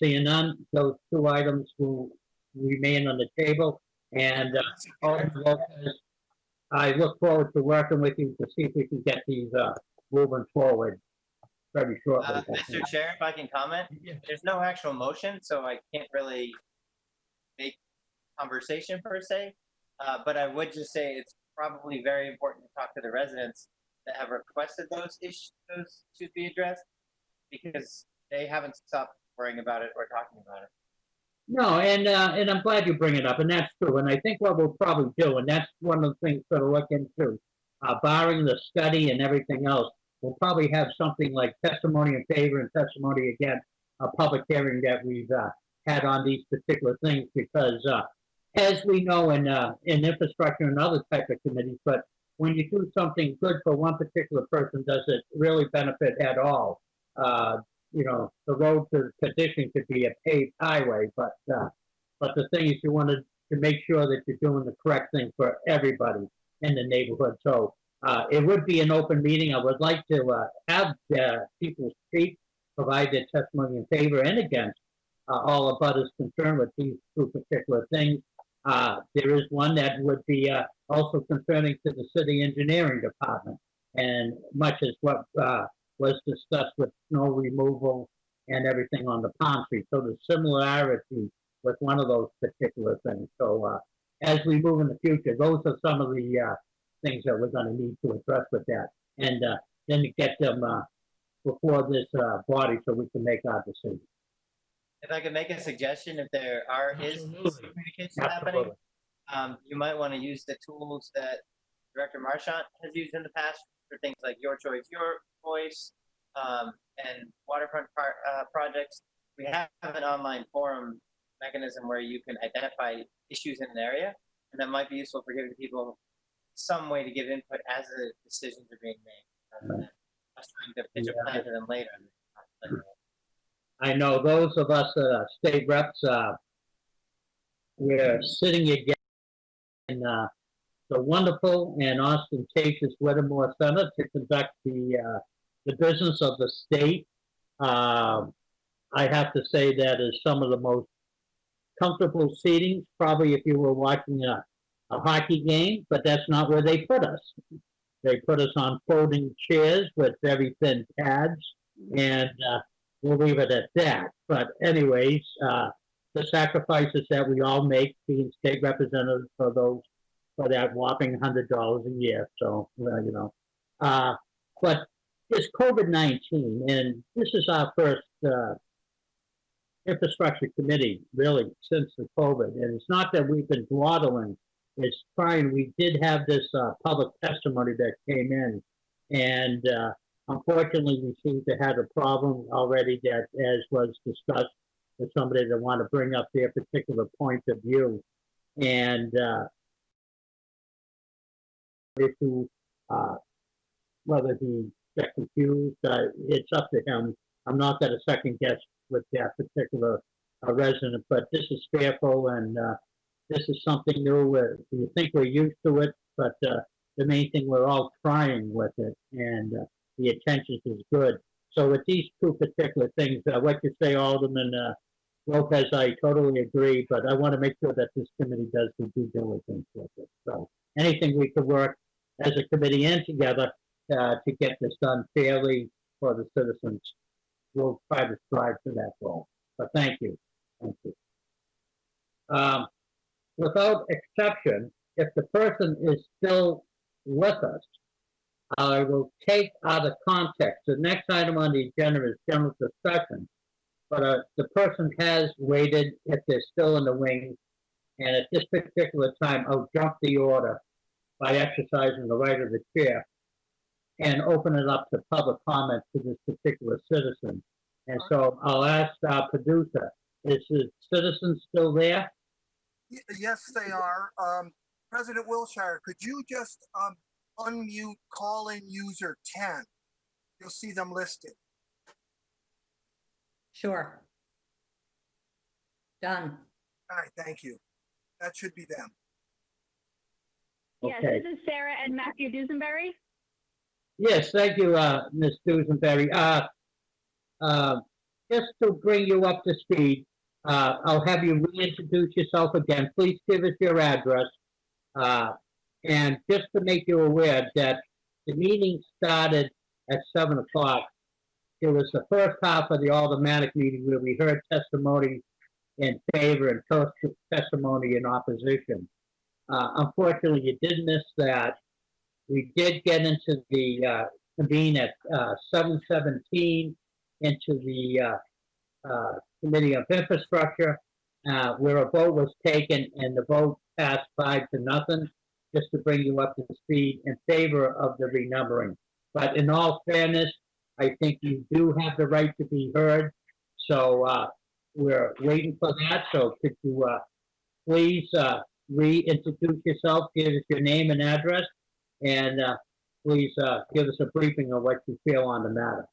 Seeing none, those two items will remain on the table. And Alderman Lopez, I look forward to working with you to see if we can get these moving forward very shortly. Mr. Chair, if I can comment, there's no actual motion, so I can't really make conversation per se. But I would just say it's probably very important to talk to the residents that have requested those issues to be addressed, because they haven't stopped worrying about it or talking about it. No, and I'm glad you bring it up, and that's true. And I think what we'll probably do, and that's one of the things to look into, barring the study and everything else, we'll probably have something like testimony in favor and testimony against a public hearing that we've had on these particular things, because as we know in infrastructure and other type of committees, but when you do something good for one particular person, does it really benefit at all? You know, the road to perdition could be a paved highway, but the thing is, you wanted to make sure that you're doing the correct thing for everybody in the neighborhood. So it would be an open meeting. I would like to have people speak, provide their testimony in favor and against all of us concerned with these two particular things. There is one that would be also concerning to the city engineering department, and much as what was discussed with snow removal and everything on the Palm Street. So the similarity with one of those particular things. So as we move in the future, those are some of the things that we're going to need to address with that, and then to get them before this body so we can make our decision. If I could make a suggestion, if there is communication Absolutely. happening, you might want to use the tools that Director Marchant has used in the past for things like Your Choice, Your Voice, and waterfront projects. We have an online forum mechanism where you can identify issues in an area, and that might be useful for giving people some way to give input as the decisions are being made, rather than us trying to pitch a plan to them later. I know those of us state reps, we're sitting again in the wonderful and ostentatious Whittemore Center to conduct the business of the state. I have to say that is some of the most comfortable seatings, probably if you were watching a hockey game, but that's not where they put us. They put us on folding chairs with very thin pads, and we'll leave it at that. But anyways, the sacrifices that we all make being state representatives for that whopping $100 a year. So, you know, but it's COVID-19, and this is our first infrastructure committee really since the COVID. And it's not that we've been dawdling. It's trying. We did have this public testimony that came in, and Unfortunately, we seem to have a problem already that, as was discussed, with somebody that want to bring up their particular point of view. And issue, whether he gets confused, it's up to him. I'm not going to second guess with that particular resident, but this is fearful, and this is something new. We think we're used to it, but the main thing, we're all trying with it, and the intention is good. So with these two particular things, what you say, Alderman Lopez, I totally agree, but I want to make sure that this committee does the due diligence with it. So anything we could work as a committee and together to get this done fairly for the citizens, we'll try to strive for that goal. But thank you. Thank you. Without exception, if the person is still with us, I will take out of context. The next item on the agenda is general discussion, but the person has waited if they're still in the wings, and at this particular time, I'll jump the order by exercising the right of the chair and open it up to public comment to this particular citizen. And so I'll ask our producer, is the citizen still there? Yes, they are. President Wilshire, could you just unmute call-in user 10? You'll see them listed. Sure. Done. All right, thank you. That should be them. Yes, Okay. this is Sarah and Matthew Dusenberry. Yes, thank you, Ms. Dusenberry. Just to bring you up to speed, I'll have you reintroduce yourself again. Please give us your address. And just to make you aware that the meeting started at 7 o'clock. It was the first half of the aldermanic meeting where we heard testimony in favor and testimony in opposition. Unfortunately, you did miss that. We did get into the convene at 7:17 into the Committee of Infrastructure, where a vote was taken, and the vote passed 5-0, just to bring you up to speed in favor of the renumbering. But in all fairness, I think you do have the right to be heard. So we're waiting for that. So could you please reintroduce yourself, give us your name and address, and please give us a briefing of what you feel on the matter.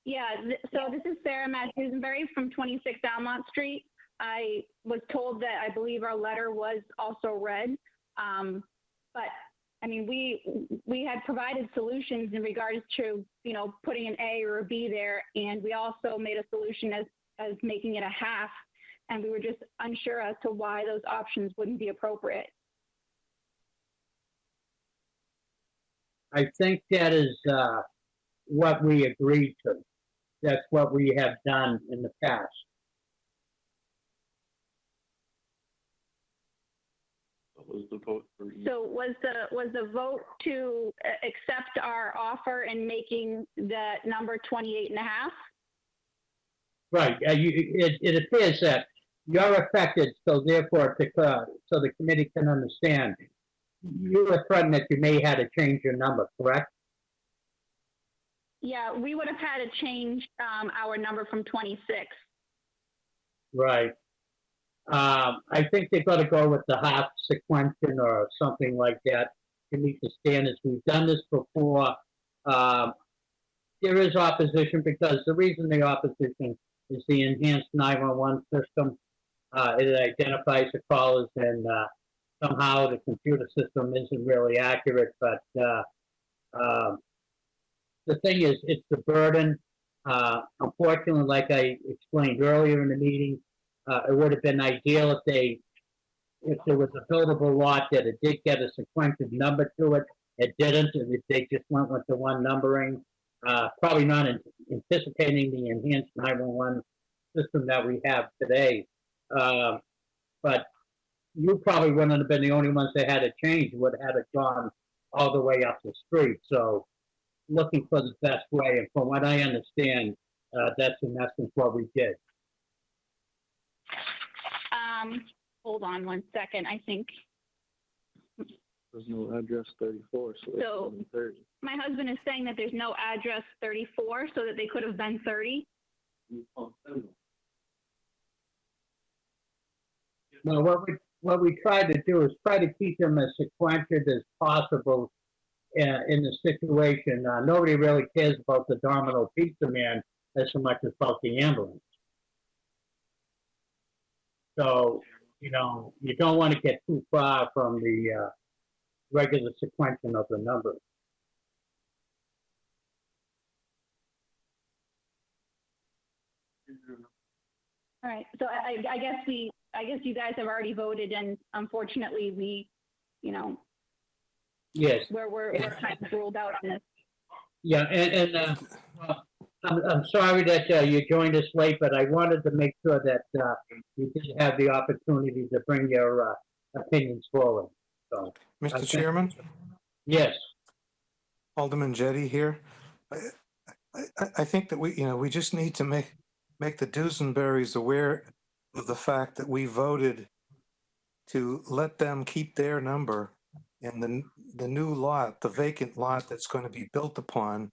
Yeah, so this is Sarah Matt Dusenberry from 26 Almont Street. I was told that I believe our letter was also read, but I mean, we had provided solutions in regards to, you know, putting an A or a B there, and we also made a solution as making it a half, and we were just unsure as to why those options wouldn't be appropriate. I think that is what we agreed to. That's what we have done in the past. Was the vote for So was the vote to accept our offer and making the number 28 and a half? Right. It appears that you're affected, so therefore, so the committee can understand. You were threatened that you may have to change your number, correct? Yeah, we would have had to change our number from 26. Right. I think they've got to go with the half sequential or something like that to meet the standards. We've done this before. There is opposition because the reason the opposition is the enhanced 911 system. It identifies the callers, and somehow the computer system isn't really accurate. But the thing is, it's the burden. Unfortunately, like I explained earlier in the meeting, it would have been ideal if there was a buildable lot that it did get a sequential number to it. It didn't, and if they just went with the one numbering, probably not anticipating the enhanced 911 system that we have today. But you probably wouldn't have been the only ones that had to change. You would have had it gone all the way up the street. So looking for the best way, and from what I understand, that's in essence what we did. Hold on one second. I think There's no address 34, so it's So- 30. My husband is saying that there's no address 34, so that they could have been 30. Well, what we try to do is try to keep them as sequential as possible in the situation. Nobody really cares about the Domino Pizza Man as so much as about the ambulance. So, you know, you don't want to get too far from the regular sequential of the numbers. All right. So I guess you guys have already voted, and unfortunately, we, you know, Yes. we're kind of ruled out on this. Yeah, well, I'm sorry that you joined us late, but I wanted to make sure that you did have the opportunity to bring your opinions forward. So, Mr. Chairman, yes, Alderman Jettie here. I think that we just need to make the Dusenberries aware of the fact that we voted to let them keep their number, and the new lot, the vacant lot that's going to be built upon,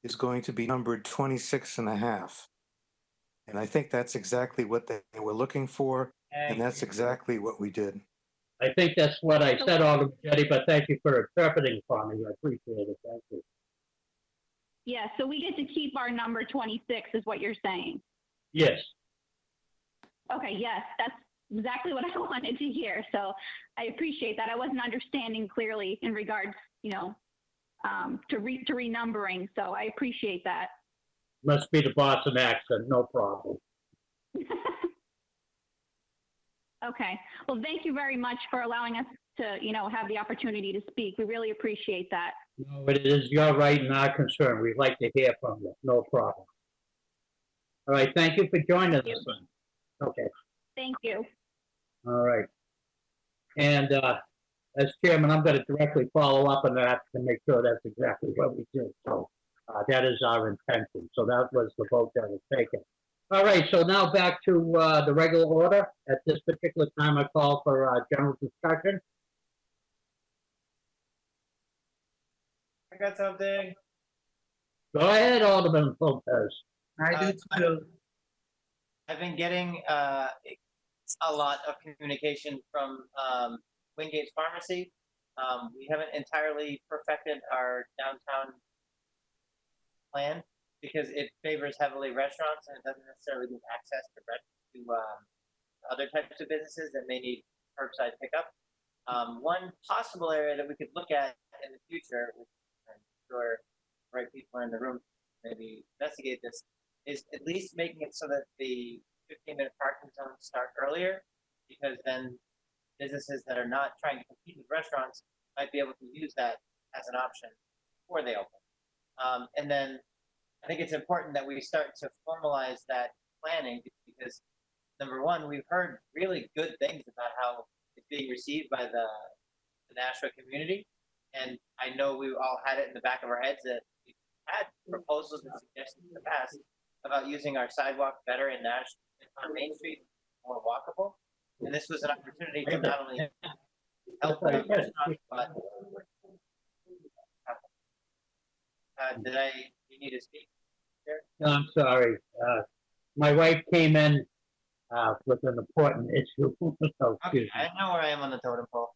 is going to be numbered 26 and a half. And I think that's exactly what they were looking for, and that's exactly what we did. I think that's what I said, Alderman Jettie, but thank you for interpreting for me. I appreciate it. Thank you. Yeah. So we get to keep our number 26, is what you're saying. Yes. Okay. Yes, that's exactly what I wanted to hear. So I appreciate that. I wasn't understanding clearly in regards, you know, to renumbering. So I appreciate that. Must be the Boston accent, no problem. Okay. Well, thank you very much for allowing us to, you know, have the opportunity to speak. We really appreciate that. No, but it is your right and our concern. We'd like to hear from you, no problem. All right, thank you for joining us. Okay, Thank you. all right. And as chairman, I'm going to directly follow up on that to make sure that's exactly what we did. So that is our intention. So that was the vote that was taken. All right, so now back to the regular order. At this particular time, I call for general discussion. I got something. Go ahead, Alderman Lopez. I do too. I've been getting a lot of communication from Wingate's Pharmacy. We haven't entirely perfected our downtown plan because it favors heavily restaurants and it doesn't necessarily give access to other types of businesses that may need curbside pickup. One possible area that we could look at in the future, which I'm sure the right people are in the room to maybe investigate this, is at least making it so that the 15-minute parking zones start earlier, because then businesses that are not trying to compete with restaurants might be able to use that as an option before they open. And then I think it's important that we start to formalize that planning because, number one, we've heard really good things about how it's being received by the Nashua community. And I know we all had it in the back of our heads that we had proposals and suggestions in the past about using our sidewalk better in Nashua on Main Street, more walkable. And this was an opportunity to not only help the restaurant, but did you need to speak here? No, I'm sorry. My wife came in with an important issue. So, Okay, I know where I am on the totem pole.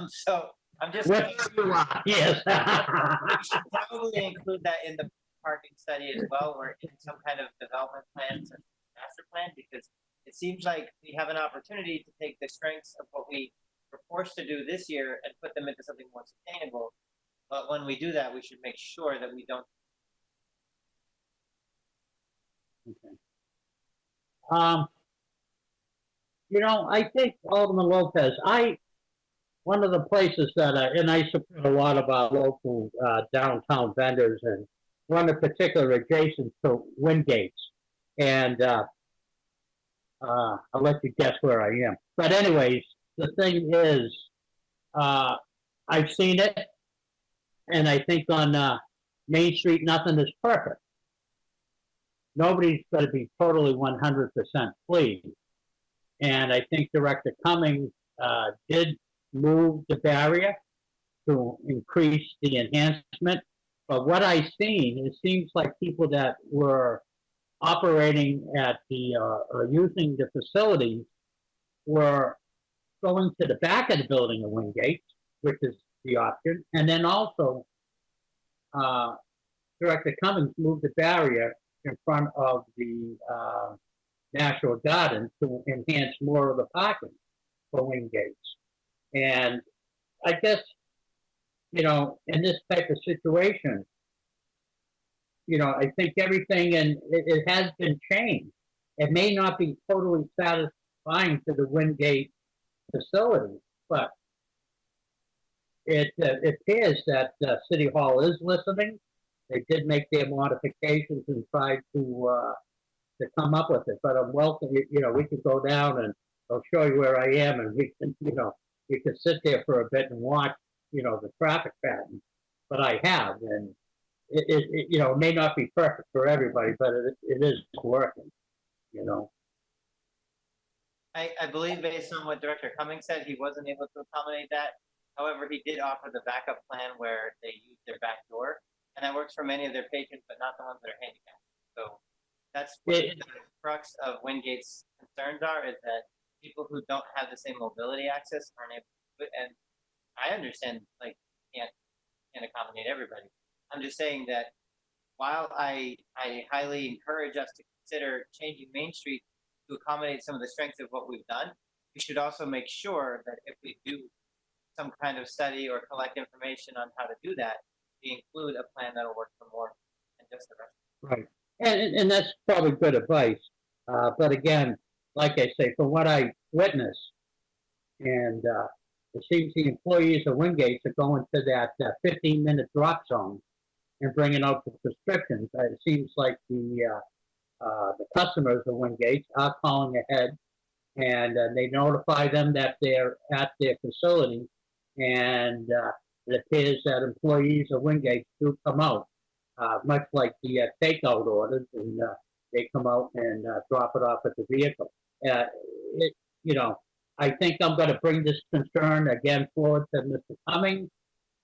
So I'm just. Where you are, yes. We should probably include that in the parking study as well, or in some kind of development plan, such as master plan, because it seems like we have an opportunity to take the strengths of what we were forced to do this year and put them into something more sustainable. But when we do that, we should make sure that we don't. Okay. You know, I think Alderman Lopez, one of the places that and I support a lot of our local downtown vendors, and one in particular adjacent to Wingate's. And I'll let you guess where I am. But anyways, the thing is, I've seen it, and I think on Main Street, nothing is perfect. Nobody's going to be totally 100% pleased. And I think Director Cummings did move the barrier to increase the enhancement. But what I've seen, it seems like people that were operating at the, or using the facilities were going to the back of the building of Wingate, which is the option. And then also, Director Cummings moved the barrier in front of the National Gardens to enhance more of the parking for Wingate. And I guess, you know, in this type of situation, you know, I think everything it has been changed. It may not be totally satisfying to the Wingate facility, but it appears that City Hall is listening. They did make their modifications and tried to come up with it. But I'm welcome. You know, we could go down and I'll show you where I am, and we can, you know, we could sit there for a bit and watch, you know, the traffic pattern. But I have, and it you know, may not be perfect for everybody, but it is working. You know. I believe based on what Director Cummings said, he wasn't able to accommodate that. However, he did offer the backup plan where they use their back door, and that works for many of their patrons, but not the ones that are handicapped. So that's what the crux of Wingate's concerns are, is that people who don't have the same mobility access aren't able to do it. And I understand, like, can't accommodate everybody. I'm just saying that while I highly encourage us to consider changing Main Street to accommodate some of the strengths of what we've done, we should also make sure that if we do some kind of study or collect information on how to do that, we include a plan that'll work for more than just the rest. Right. And that's probably good advice. But again, like I say, from what I witnessed, and it seems the employees of Wingate are going to that 15-minute drop zone and bringing out the prescriptions. It seems like the customers of Wingate are calling ahead, and they notify them that they're at their facility, and it appears that employees of Wingate do come out, much like the takeout orders, and they come out and drop it off at the vehicle. You know, I think I'm going to bring this concern again forward to Mr. Cummings.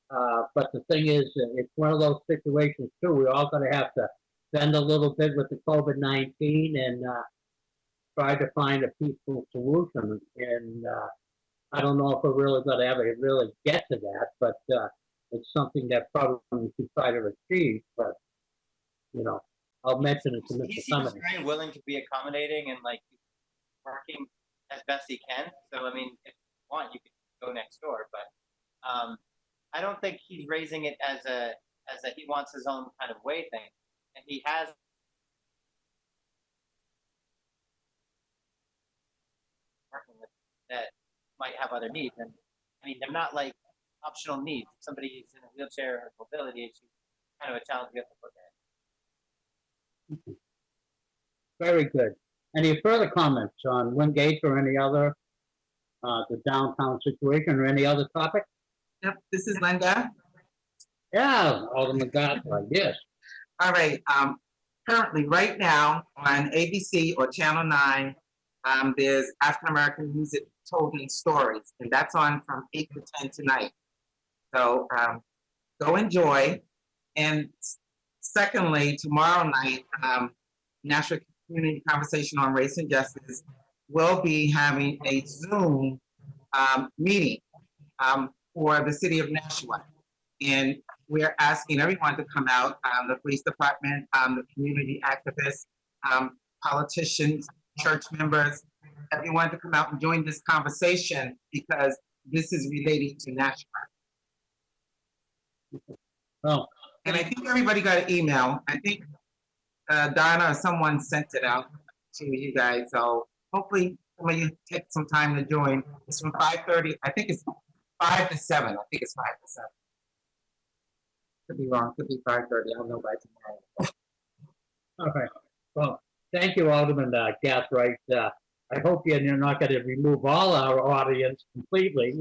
But the thing is, it's one of those situations too. We're all going to have to bend a little bit with the COVID-19 and try to find a peaceful solution. And I don't know if we're really going to ever really get to that, but it's something that probably we should try to achieve. But you know, I'll mention it to Mr. He Cummings. seems very willing to be accommodating and like working as best he can. So I mean, if you want, you can go next door. But I don't think he's raising it as a he wants his own kind of way thing, and he has. Working with that might have other needs, and I mean they're not like optional needs. If somebody's in a wheelchair or mobility issue, kind of a challenge we have to look at. Very good. Any further comments on Wingate or any other, the downtown situation or any other topic? Yep, this is Linda. Yeah, Alderman Godfrey, yes. All right, currently, right now, on ABC or Channel 9, there's African American music told in stories, and that's on from 8 to 10 tonight. So go enjoy. And secondly, tomorrow night, National Community Conversation on Race and Justice will be having a Zoom meeting for the city of Nashua. And we're asking everyone to come out, the police department, the community activists, politicians, church members, everyone to come out and join this conversation because this is related to Nashua. Oh. And I think everybody got an email. I think Donna or someone sent it out to you guys. So hopefully some of you take some time to join. It's from 5:30. I think it's 5 to 7. I think it's 5 to 7. Could be wrong. Could be 5:30. I'll know by tomorrow. All right. Well, thank you, Alderman Gathright. I hope you're not going to remove all our audience completely.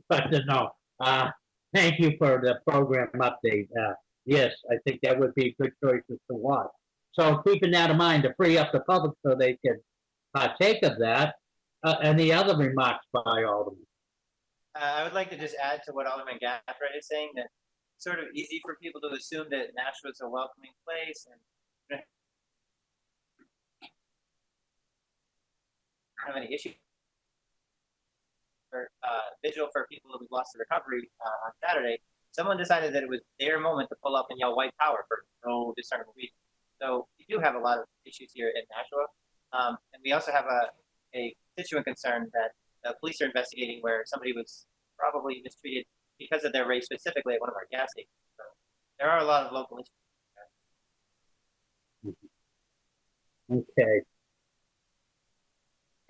But no. Thank you for the program update. Yes, I think that would be good choices to watch. So keeping that in mind to free up the public so they can partake of that. Any other remarks by Alderman? I would like to just add to what Alderman Gafford is saying, that it's sort of easy for people to assume that Nashua is a welcoming place and have any issue or vigil for people who lost their recovery on Saturday. Someone decided that it was their moment to pull up and yell white power for no discernible reason. So we do have a lot of issues here in Nashua. And we also have a constituent concern that the police are investigating where somebody was probably mistreated because of their race, specifically at one of our gas stations. So there are a lot of local issues. Okay.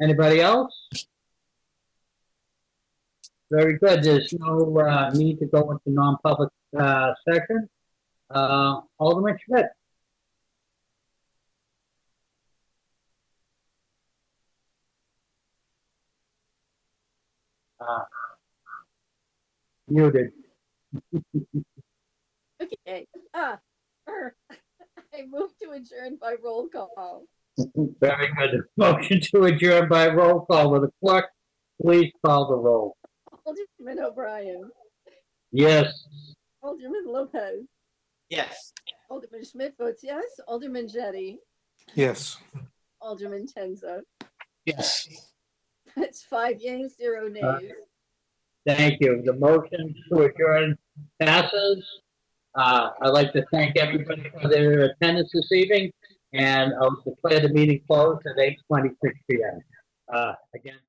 Anybody else? Very good. There's no need to go into non-public session. Alderman Schmidt. Muted. Okay. I move to adjourn by roll call. Very good. Motion to adjourn by roll call. Will the clerk please call the roll? Alderman O'Brien. Yes. Alderman Lopez. Yes. Alderman Schmidt votes yes. Alderman Jettie. Yes. Alderman Tenza. Yes. That's 5 yeas, 0 nays. Thank you. The motion to adjourn passes. I'd like to thank everybody for their attendance this evening, and I'll declare the meeting closed at 8:26 p.m. Again.